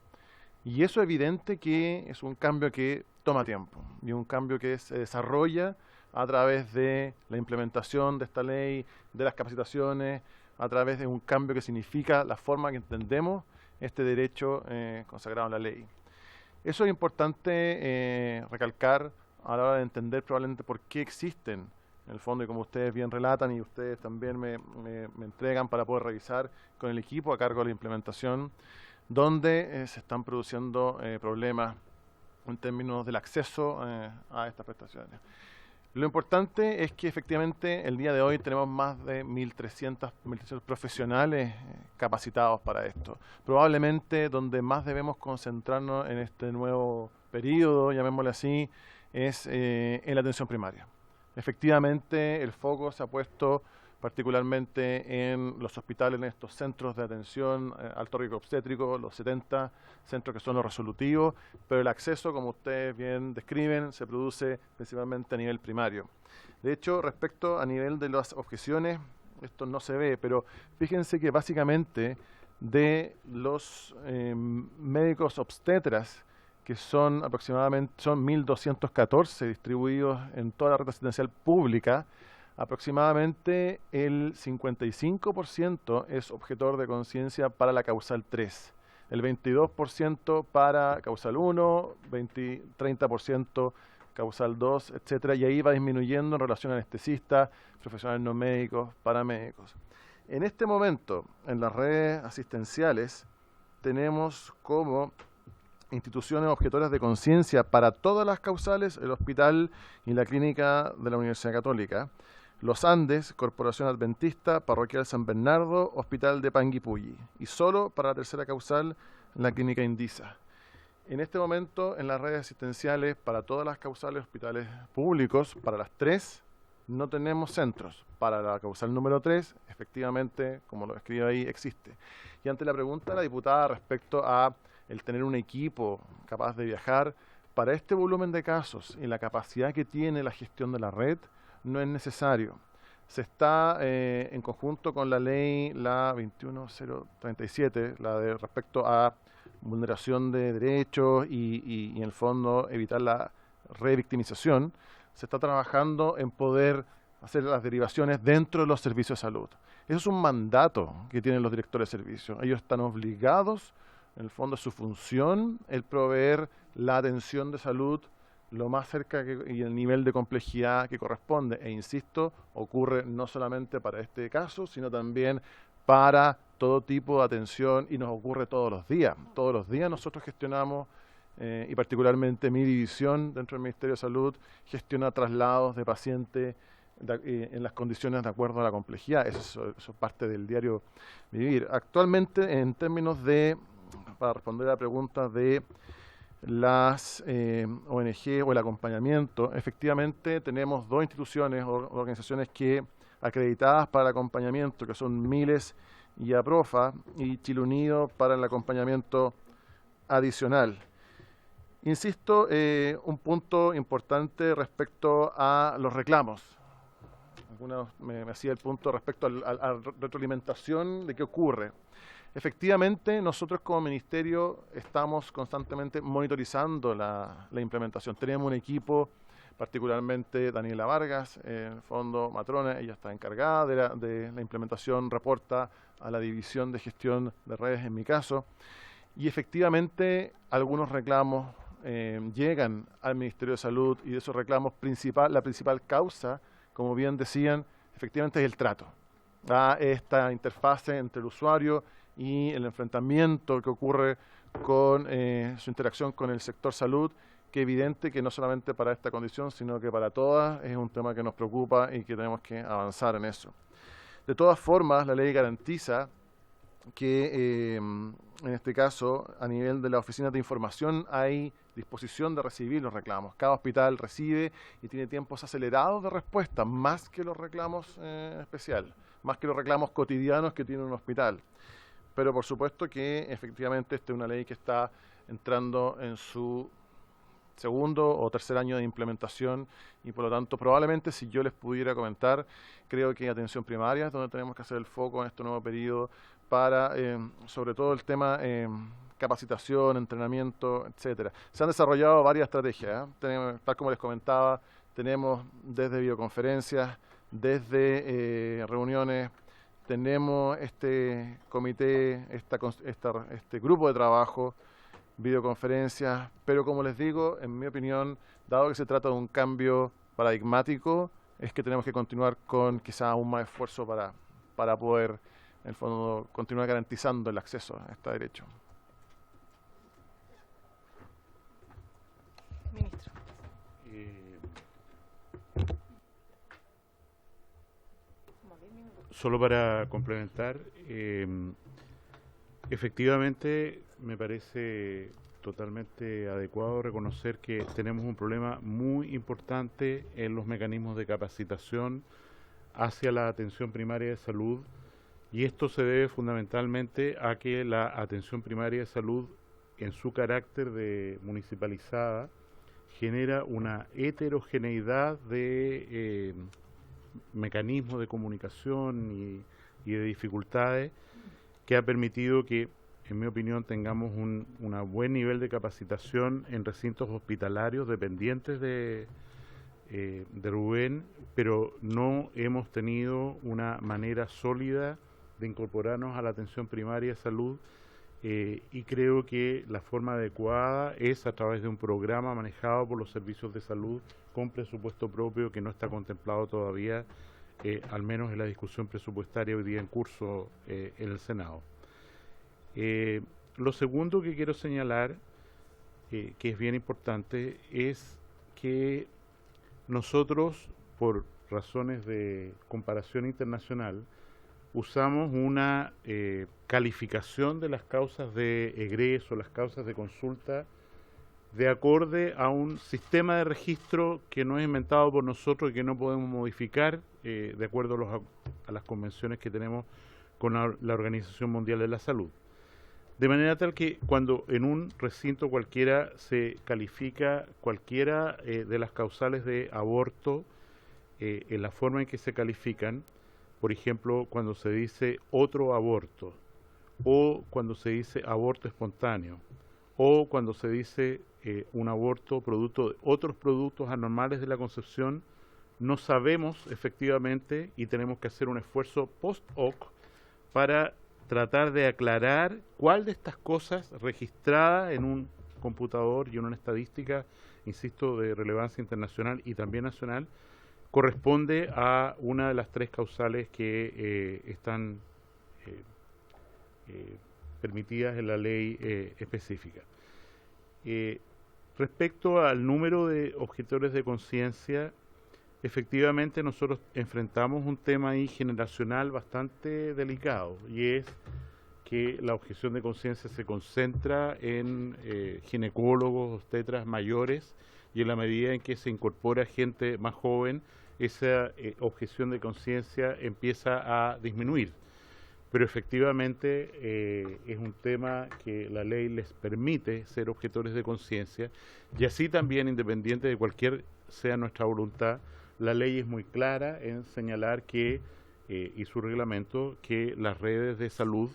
Y eso es evidente que es un cambio que toma tiempo y un cambio que se desarrolla a través de la implementación de esta ley, de las capacitaciones, a través de un cambio que significa la forma que entendemos este derecho consagrado en la ley. Eso es importante recalcar a la hora de entender probablemente por qué existen, en el fondo, y como ustedes bien relatan y ustedes también me entregan para poder revisar con el equipo a cargo de la implementación, donde se están produciendo problemas en términos del acceso a estas prestaciones. Lo importante es que efectivamente el día de hoy tenemos más de 1.300 profesionales capacitados para esto. Probablemente donde más debemos concentrarnos en este nuevo periodo, llamémosle así, es en la atención primaria. Efectivamente el foco se ha puesto particularmente en los hospitales, en estos centros de atención alto riesgo obstétrico, los 70 centros que son los resolutivos, pero el acceso, como ustedes bien describen, se produce principalmente a nivel primario. De hecho, respecto a nivel de las objeciones, esto no se ve, pero fíjense que básicamente de los médicos obstetras, que son aproximadamente 1.214 distribuidos en toda la red asistencial pública, aproximadamente el 55% es objetor de conciencia para la causal 3, el 22% para causal 1, 30% causal 2, etcétera, y ahí va disminuyendo en relación a anestesistas, profesionales no médicos, paramédicos. En este momento, en las redes asistenciales, tenemos como instituciones objetoras de conciencia para todas las causales el hospital y la clínica de la Universidad Católica, Los Andes, Corporación Adventista, Parroquial San Bernardo, Hospital de Panguipulli, y solo para la tercera causal la clínica Indisa. En este momento, en las redes asistenciales, para todas las causales hospitales públicos, para las 3, no tenemos centros. Para la causal número 3, efectivamente, como lo escribe ahí, existe. Y ante la pregunta de la diputada respecto a el tener un equipo capaz de viajar, para este volumen de casos y la capacidad que tiene la gestión de la red, no es necesario. Se está en conjunto con la ley, la 21037, la de respecto a vulneración de derechos y en el fondo evitar la revictimización, se está trabajando en poder hacer las derivaciones dentro de los servicios de salud. Eso es un mandato que tienen los directores de servicios. Ellos están obligados, en el fondo de su función, el proveer la atención de salud lo más cerca y el nivel de complejidad que corresponde. E insisto, ocurre no solamente para este caso, sino también para todo tipo de atención y nos ocurre todos los días. Todos los días nosotros gestionamos, y particularmente mi división dentro del Ministerio de Salud, gestiona traslados de pacientes en las condiciones de acuerdo a la complejidad. Eso es parte del diario vivir. Actualmente, en términos de, para responder a la pregunta de las ONG o el acompañamiento, efectivamente tenemos 2 instituciones o organizaciones que acreditadas para el acompañamiento, que son Miles y APROFA, y Chile Unido para el acompañamiento adicional. Insisto, un punto importante respecto a los reclamos. Algunos me hacía el punto respecto a la retroalimentación de qué ocurre. Efectivamente, nosotros como ministerio estamos constantemente monitorizando la implementación. Tenemos un equipo, particularmente Daniela Vargas, en el fondo Matrona, ella está encargada de la implementación, reporta a la División de Gestión de Redes, en mi caso, y efectivamente algunos reclamos llegan al Ministerio de Salud, y de esos reclamos la principal causa, como bien decían, efectivamente es el trato. Esta interfase entre el usuario y el enfrentamiento que ocurre con su interacción con el sector salud, que es evidente que no solamente para esta condición, sino que para todas es un tema que nos preocupa y que tenemos que avanzar en eso. De todas formas, la ley garantiza que en este caso, a nivel de las oficinas de información, hay disposición de recibir los reclamos. Cada hospital recibe y tiene tiempos acelerados de respuesta, más que los reclamos especiales, más que los reclamos cotidianos que tiene un hospital. Pero por supuesto que efectivamente esta es una ley que está entrando en su segundo o tercer año de implementación y por lo tanto probablemente, si yo les pudiera comentar, creo que atención primaria es donde tenemos que hacer el foco en este nuevo periodo para sobre todo el tema capacitación, entrenamiento, etcétera. Se han desarrollado varias estrategias, tal como les comentaba, tenemos desde videoconferencias, desde reuniones, tenemos este comité, este grupo de trabajo, videoconferencias, pero como les digo, en mi opinión, dado que se trata de un cambio paradigmático, es que tenemos que continuar con quizás aún más esfuerzo para poder, en el fondo, continuar garantizando el acceso a este derecho. Solo para complementar, efectivamente me parece totalmente adecuado reconocer que tenemos un problema muy importante en los mecanismos de capacitación hacia la atención primaria de salud, y esto se debe fundamentalmente a que la atención primaria de salud, en su carácter de municipalizada, genera una heterogeneidad de mecanismos de comunicación y de dificultades que ha permitido que, en mi opinión, tengamos un buen nivel de capacitación en recintos hospitalarios dependientes de Rubén, pero no hemos tenido una manera sólida de incorporarnos a la atención primaria de salud, y creo que la forma adecuada es a través de un programa manejado por los servicios de salud con presupuesto propio, que no está contemplado todavía, al menos en la discusión presupuestaria hoy día en curso en el Senado. Lo segundo que quiero señalar, que es bien importante, es que nosotros, por razones de comparación internacional, usamos una calificación de las causas de egreso, las causas de consulta, de acorde a un sistema de registro que no es inventado por nosotros y que no podemos modificar de acuerdo a las convenciones que tenemos con la Organización Mundial de la Salud. De manera tal que cuando en un recinto cualquiera se califica cualquiera de las causales de aborto, en la forma en que se califican, por ejemplo, cuando se dice otro aborto, o cuando se dice aborto espontáneo, o cuando se dice un aborto producto de otros productos anormales de la concepción, no sabemos efectivamente y tenemos que hacer un esfuerzo post hoc para tratar de aclarar cuál de estas cosas registrada en un computador y en una estadística, insisto, de relevancia internacional y también nacional, corresponde a una de las tres causales que están permitidas en la ley específica. Respecto al número de objetores de conciencia, efectivamente nosotros enfrentamos un tema ahí generacional bastante delicado, y es que la objeción de conciencia se concentra en ginecólogos, obstetras mayores, y en la medida en que se incorpora gente más joven, esa objeción de conciencia empieza a disminuir. Pero efectivamente es un tema que la ley les permite ser objetores de conciencia, y así también, independiente de cualquier sea nuestra voluntad, la ley es muy clara en señalar que, y su reglamento, que las redes de salud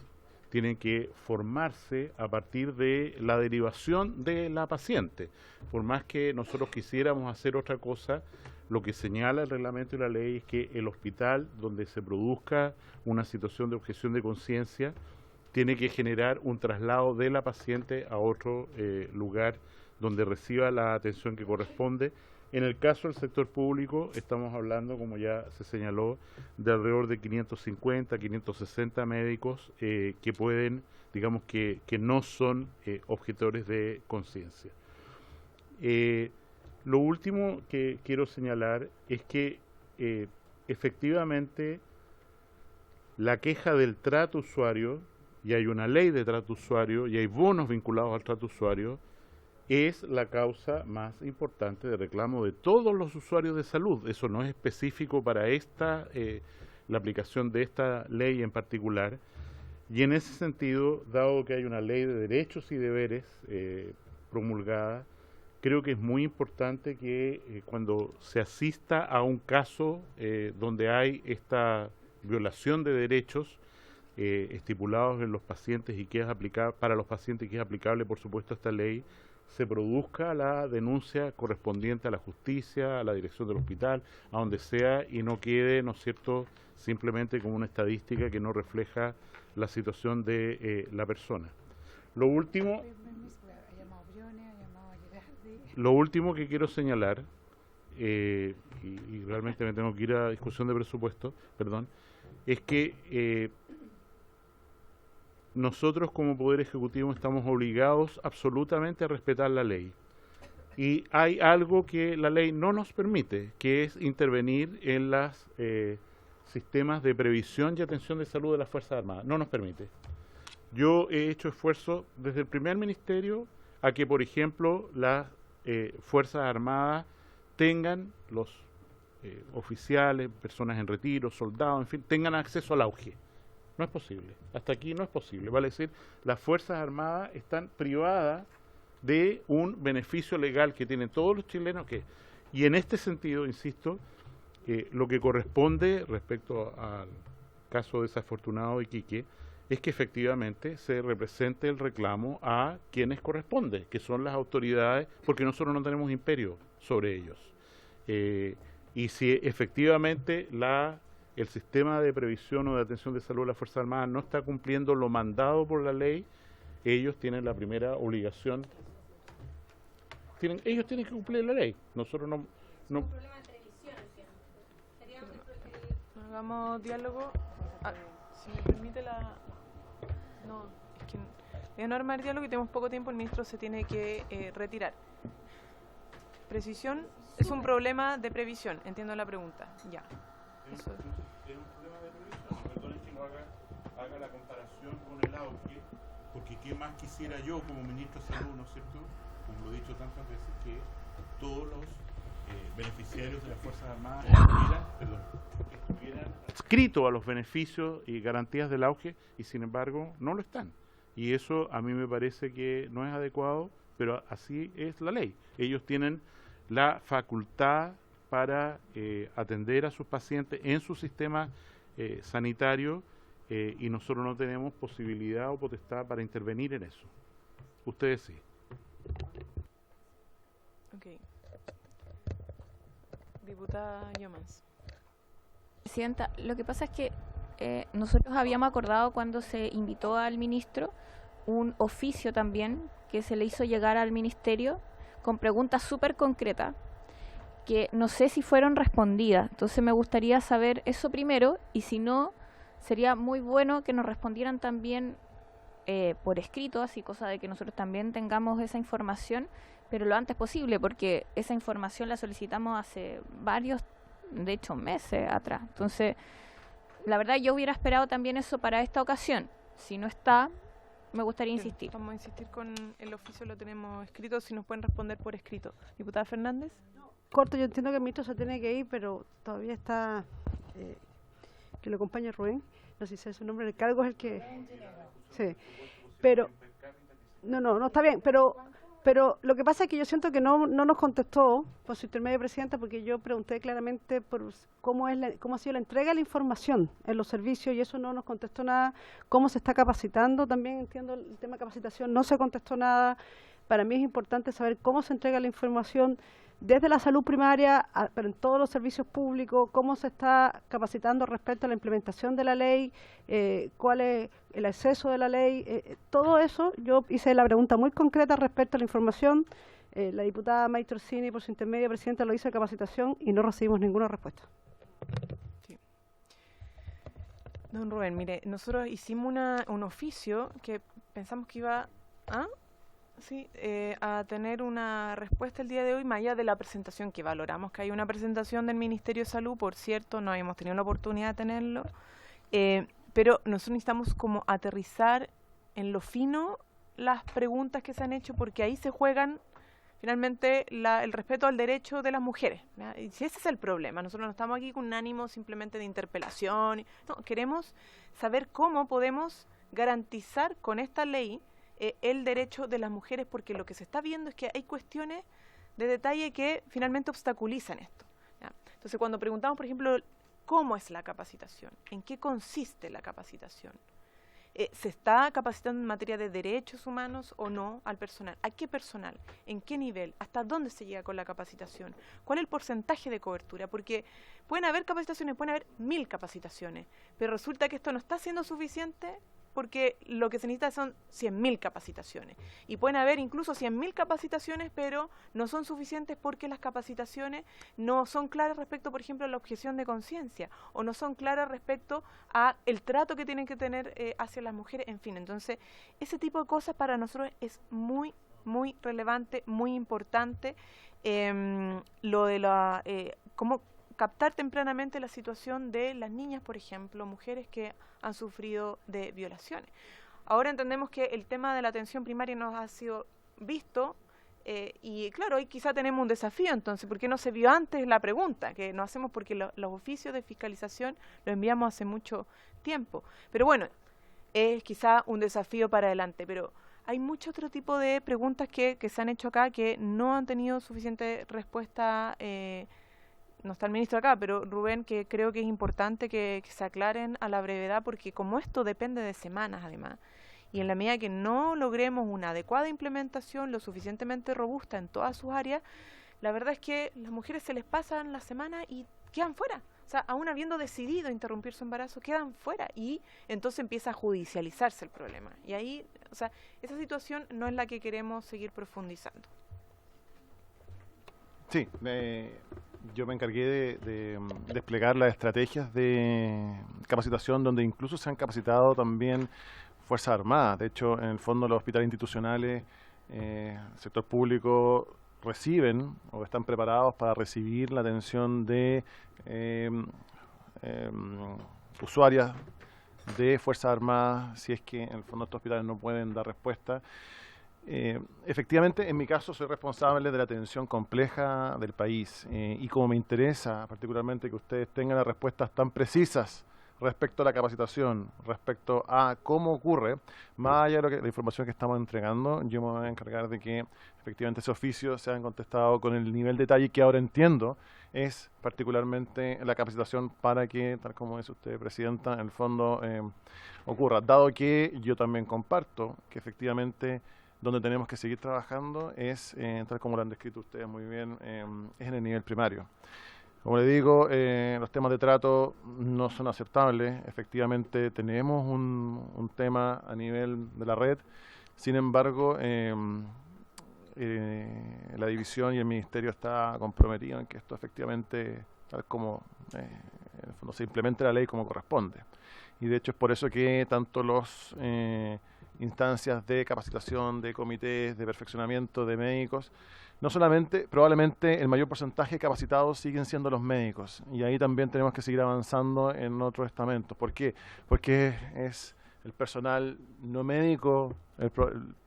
tienen que formarse a partir de la derivación de la paciente. Por más que nosotros quisiéramos hacer otra cosa, lo que señala el reglamento y la ley es que el hospital donde se produzca una situación de objeción de conciencia tiene que generar un traslado de la paciente a otro lugar donde reciba la atención que corresponde. En el caso del sector público estamos hablando, como ya se señaló, de alrededor de 550, 560 médicos que pueden, digamos que no son objetores de conciencia. Lo último que quiero señalar es que efectivamente la queja del trato usuario, y hay una ley de trato usuario y hay bonos vinculados al trato usuario, es la causa más importante de reclamo de todos los usuarios de salud. Eso no es específico para la aplicación de esta ley en particular. Y en ese sentido, dado que hay una ley de derechos y deberes promulgada, creo que es muy importante que cuando se asista a un caso donde hay esta violación de derechos estipulados en los pacientes y que es aplicable para los pacientes, que es aplicable, por supuesto, a esta ley, se produzca la denuncia correspondiente a la justicia, a la dirección del hospital, a donde sea, y no quede, ¿no es cierto?, simplemente como una estadística que no refleja la situación de la persona. Lo último que quiero señalar, y realmente me tengo que ir a discusión de presupuesto, perdón, es que nosotros como Poder Ejecutivo estamos obligados absolutamente a respetar la ley. Y hay algo que la ley no nos permite, que es intervenir en las sistemas de previsión y atención de salud de las Fuerzas Armadas. No nos permite. Yo he hecho esfuerzos desde el primer ministerio a que, por ejemplo, las Fuerzas Armadas tengan los oficiales, personas en retiro, soldados, en fin, tengan acceso al auge. No es posible. Hasta aquí no es posible. Vale decir, las Fuerzas Armadas están privadas de un beneficio legal que tienen todos los chilenos. Y en este sentido, insisto, lo que corresponde respecto al caso desafortunado de Iquique es que efectivamente se represente el reclamo a quienes corresponde, que son las autoridades, porque nosotros no tenemos imperio sobre ellos. Y si efectivamente el sistema de previsión o de atención de salud de las Fuerzas Armadas no está cumpliendo lo mandado por la ley, ellos tienen la primera obligación. Ellos tienen que cumplir la ley. Nosotros no. Hagamos diálogo. Si me permite No, es que es no armar diálogo y tenemos poco tiempo, el ministro se tiene que retirar. Precisión es un problema de previsión, entiendo la pregunta. Ya. Eso. Es un problema de previsión. Perdonen que no haga la comparación con el auge, porque qué más quisiera yo como ministro de Salud, ¿no es cierto? Como lo he dicho tantas veces, que todos los beneficiarios de las Fuerzas Armadas estuvieran adscritos a los beneficios y garantías del auge, y sin embargo no lo están. Y eso a mí me parece que no es adecuado, pero así es la ley. Ellos tienen la facultad para atender a sus pacientes en su sistema sanitario y nosotros no tenemos posibilidad o potestad para intervenir en eso. Ustedes sí. Ok. Diputada Yomans. Presidenta, lo que pasa es que nosotros habíamos acordado cuando se invitó al ministro un oficio también que se le hizo llegar al ministerio con preguntas súper concretas que no sé si fueron respondidas. Entonces me gustaría saber eso primero y si no, sería muy bueno que nos respondieran también por escrito, así cosa de que nosotros también tengamos esa información, pero lo antes posible, porque esa información la solicitamos hace varios, de hecho, meses atrás. Entonces, la verdad yo hubiera esperado también eso para esta ocasión. Si no está, me gustaría insistir. Vamos a insistir con el oficio, lo tenemos escrito, si nos pueden responder por escrito. Diputada Fernández. Corto, yo entiendo que el ministro se tiene que ir, pero todavía está, que lo acompaña Rubén, no sé si es su nombre, el cargo es el que... Sí, pero... No, está bien, pero lo que pasa es que yo siento que no nos contestó por su intermedio, presidenta, porque yo pregunté claramente por cómo ha sido la entrega de la información en los servicios y eso no nos contestó nada. Cómo se está capacitando, también entiendo el tema de capacitación, no se contestó nada. Para mí es importante saber cómo se entrega la información desde la salud primaria, pero en todos los servicios públicos, cómo se está capacitando respecto a la implementación de la ley, cuál es el acceso de la ley, todo eso. Yo hice la pregunta muy concreta respecto a la información. La diputada Maite Orsini, por su intermedio, presidenta, lo hizo de capacitación y no recibimos ninguna respuesta. Sí. Don Rubén, mire, nosotros hicimos un oficio que pensamos que iba a tener una respuesta el día de hoy, más allá de la presentación que valoramos, que hay una presentación del Ministerio de Salud, por cierto, no habíamos tenido la oportunidad de tenerlo, pero nosotros necesitamos como aterrizar en lo fino las preguntas que se han hecho, porque ahí se juegan finalmente el respeto al derecho de las mujeres, ¿verdad? Y si ese es el problema, nosotros no estamos aquí con un ánimo simplemente de interpelación, no, queremos saber cómo podemos garantizar con esta ley el derecho de las mujeres, porque lo que se está viendo es que hay cuestiones de detalle que finalmente obstaculizan esto, ¿ya? Entonces, cuando preguntamos, por ejemplo, ¿cómo es la capacitación? ¿En qué consiste la capacitación? ¿Se está capacitando en materia de derechos humanos o no al personal? ¿A qué personal? ¿En qué nivel? ¿Hasta dónde se llega con la capacitación? ¿Cuál es el porcentaje de cobertura? Porque pueden haber capacitaciones, pueden haber 1000 capacitaciones, pero resulta que esto no está siendo suficiente porque lo que se necesita son 100.000 capacitaciones. Y pueden haber incluso 100.000 capacitaciones, pero no son suficientes porque las capacitaciones no son claras respecto, por ejemplo, a la objeción de conciencia, o no son claras respecto a el trato que tienen que tener hacia las mujeres, en fin. Entonces, ese tipo de cosas para nosotros es muy, muy relevante, muy importante. Lo de cómo captar tempranamente la situación de las niñas, por ejemplo, mujeres que han sufrido de violaciones. Ahora entendemos que el tema de la atención primaria nos ha sido visto y claro, hoy quizá tenemos un desafío entonces, ¿por qué no se vio antes la pregunta? Que nos hacemos porque los oficios de fiscalización los enviamos hace mucho tiempo. Pero bueno, es quizá un desafío para adelante, pero hay mucho otro tipo de preguntas que se han hecho acá que no han tenido suficiente respuesta. No está el ministro acá, pero Rubén, que creo que es importante que se aclaren a la brevedad, porque como esto depende de semanas además, y en la medida que no logremos una adecuada implementación lo suficientemente robusta en todas sus áreas, la verdad es que las mujeres se les pasan la semana y quedan fuera. O sea, aún habiendo decidido interrumpir su embarazo, quedan fuera y entonces empieza a judicializarse el problema. Y ahí, o sea, esa situación no es la que queremos seguir profundizando. Sí, yo me encargué de desplegar las estrategias de capacitación donde incluso se han capacitado también Fuerzas Armadas. De hecho, en el fondo los hospitales institucionales, sector público, reciben o están preparados para recibir la atención de usuarias de Fuerzas Armadas si es que en el fondo estos hospitales no pueden dar respuesta. Efectivamente, en mi caso soy responsable de la atención compleja del país y como me interesa particularmente que ustedes tengan las respuestas tan precisas respecto a la capacitación, respecto a cómo ocurre, más allá de la información que estamos entregando, yo me voy a encargar de que efectivamente ese oficio sea contestado con el nivel de detalle que ahora entiendo es particularmente la capacitación para que, tal como dice usted, Presidenta, en el fondo ocurra, dado que yo también comparto que efectivamente donde tenemos que seguir trabajando es, tal como lo han descrito ustedes muy bien, es en el nivel primario. Como le digo, los temas de trato no son aceptables. Efectivamente, tenemos un tema a nivel de la red. Sin embargo, la división y el ministerio está comprometido en que esto efectivamente, tal como en el fondo, se implemente la ley como corresponde. Y de hecho es por eso que tanto los instancias de capacitación, de comités, de perfeccionamiento de médicos, no solamente, probablemente el mayor porcentaje de capacitados siguen siendo los médicos, y ahí también tenemos que seguir avanzando en otros estamentos. ¿Por qué? Porque es el personal no médico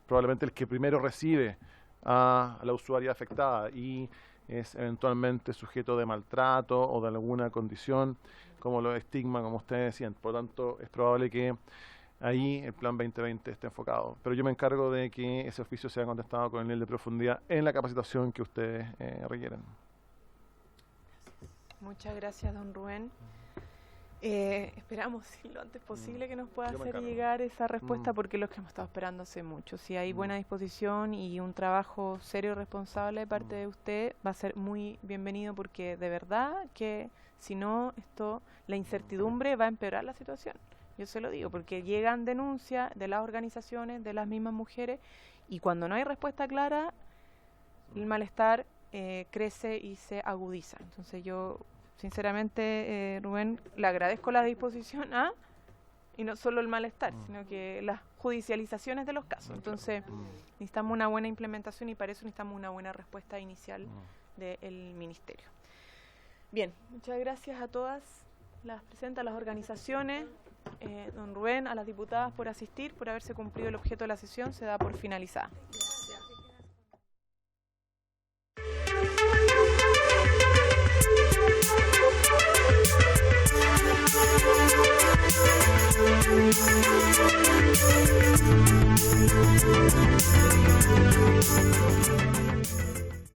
probablemente el que primero recibe a la usuaria afectada y es eventualmente sujeto de maltrato o de alguna condición, como los estigmas, como ustedes decían. Por lo tanto, es probable que ahí el Plan 2020 esté enfocado. Pero yo me encargo de que ese oficio sea contestado con el nivel de profundidad en la capacitación que ustedes requieren. Muchas gracias, don Rubén. Esperamos lo antes posible que nos pueda hacer llegar esa respuesta, porque es lo que hemos estado esperando hace mucho. Si hay buena disposición y un trabajo serio y responsable de parte de usted, va a ser muy bienvenido, porque de verdad que si no, la incertidumbre va a empeorar la situación. Yo se lo digo, porque llegan denuncias de las organizaciones, de las mismas mujeres, y cuando no hay respuesta clara, el malestar crece y se agudiza. Entonces yo, sinceramente, Rubén, le agradezco la disposición y no solo el malestar, sino que las judicializaciones de los casos. Entonces necesitamos una buena implementación y para eso necesitamos una buena respuesta inicial del Ministerio. Bien, muchas gracias a todas las presentes, a las organizaciones, don Rubén, a las diputadas por asistir, por haberse cumplido el objeto de la sesión. Se da por finalizada. Gracias.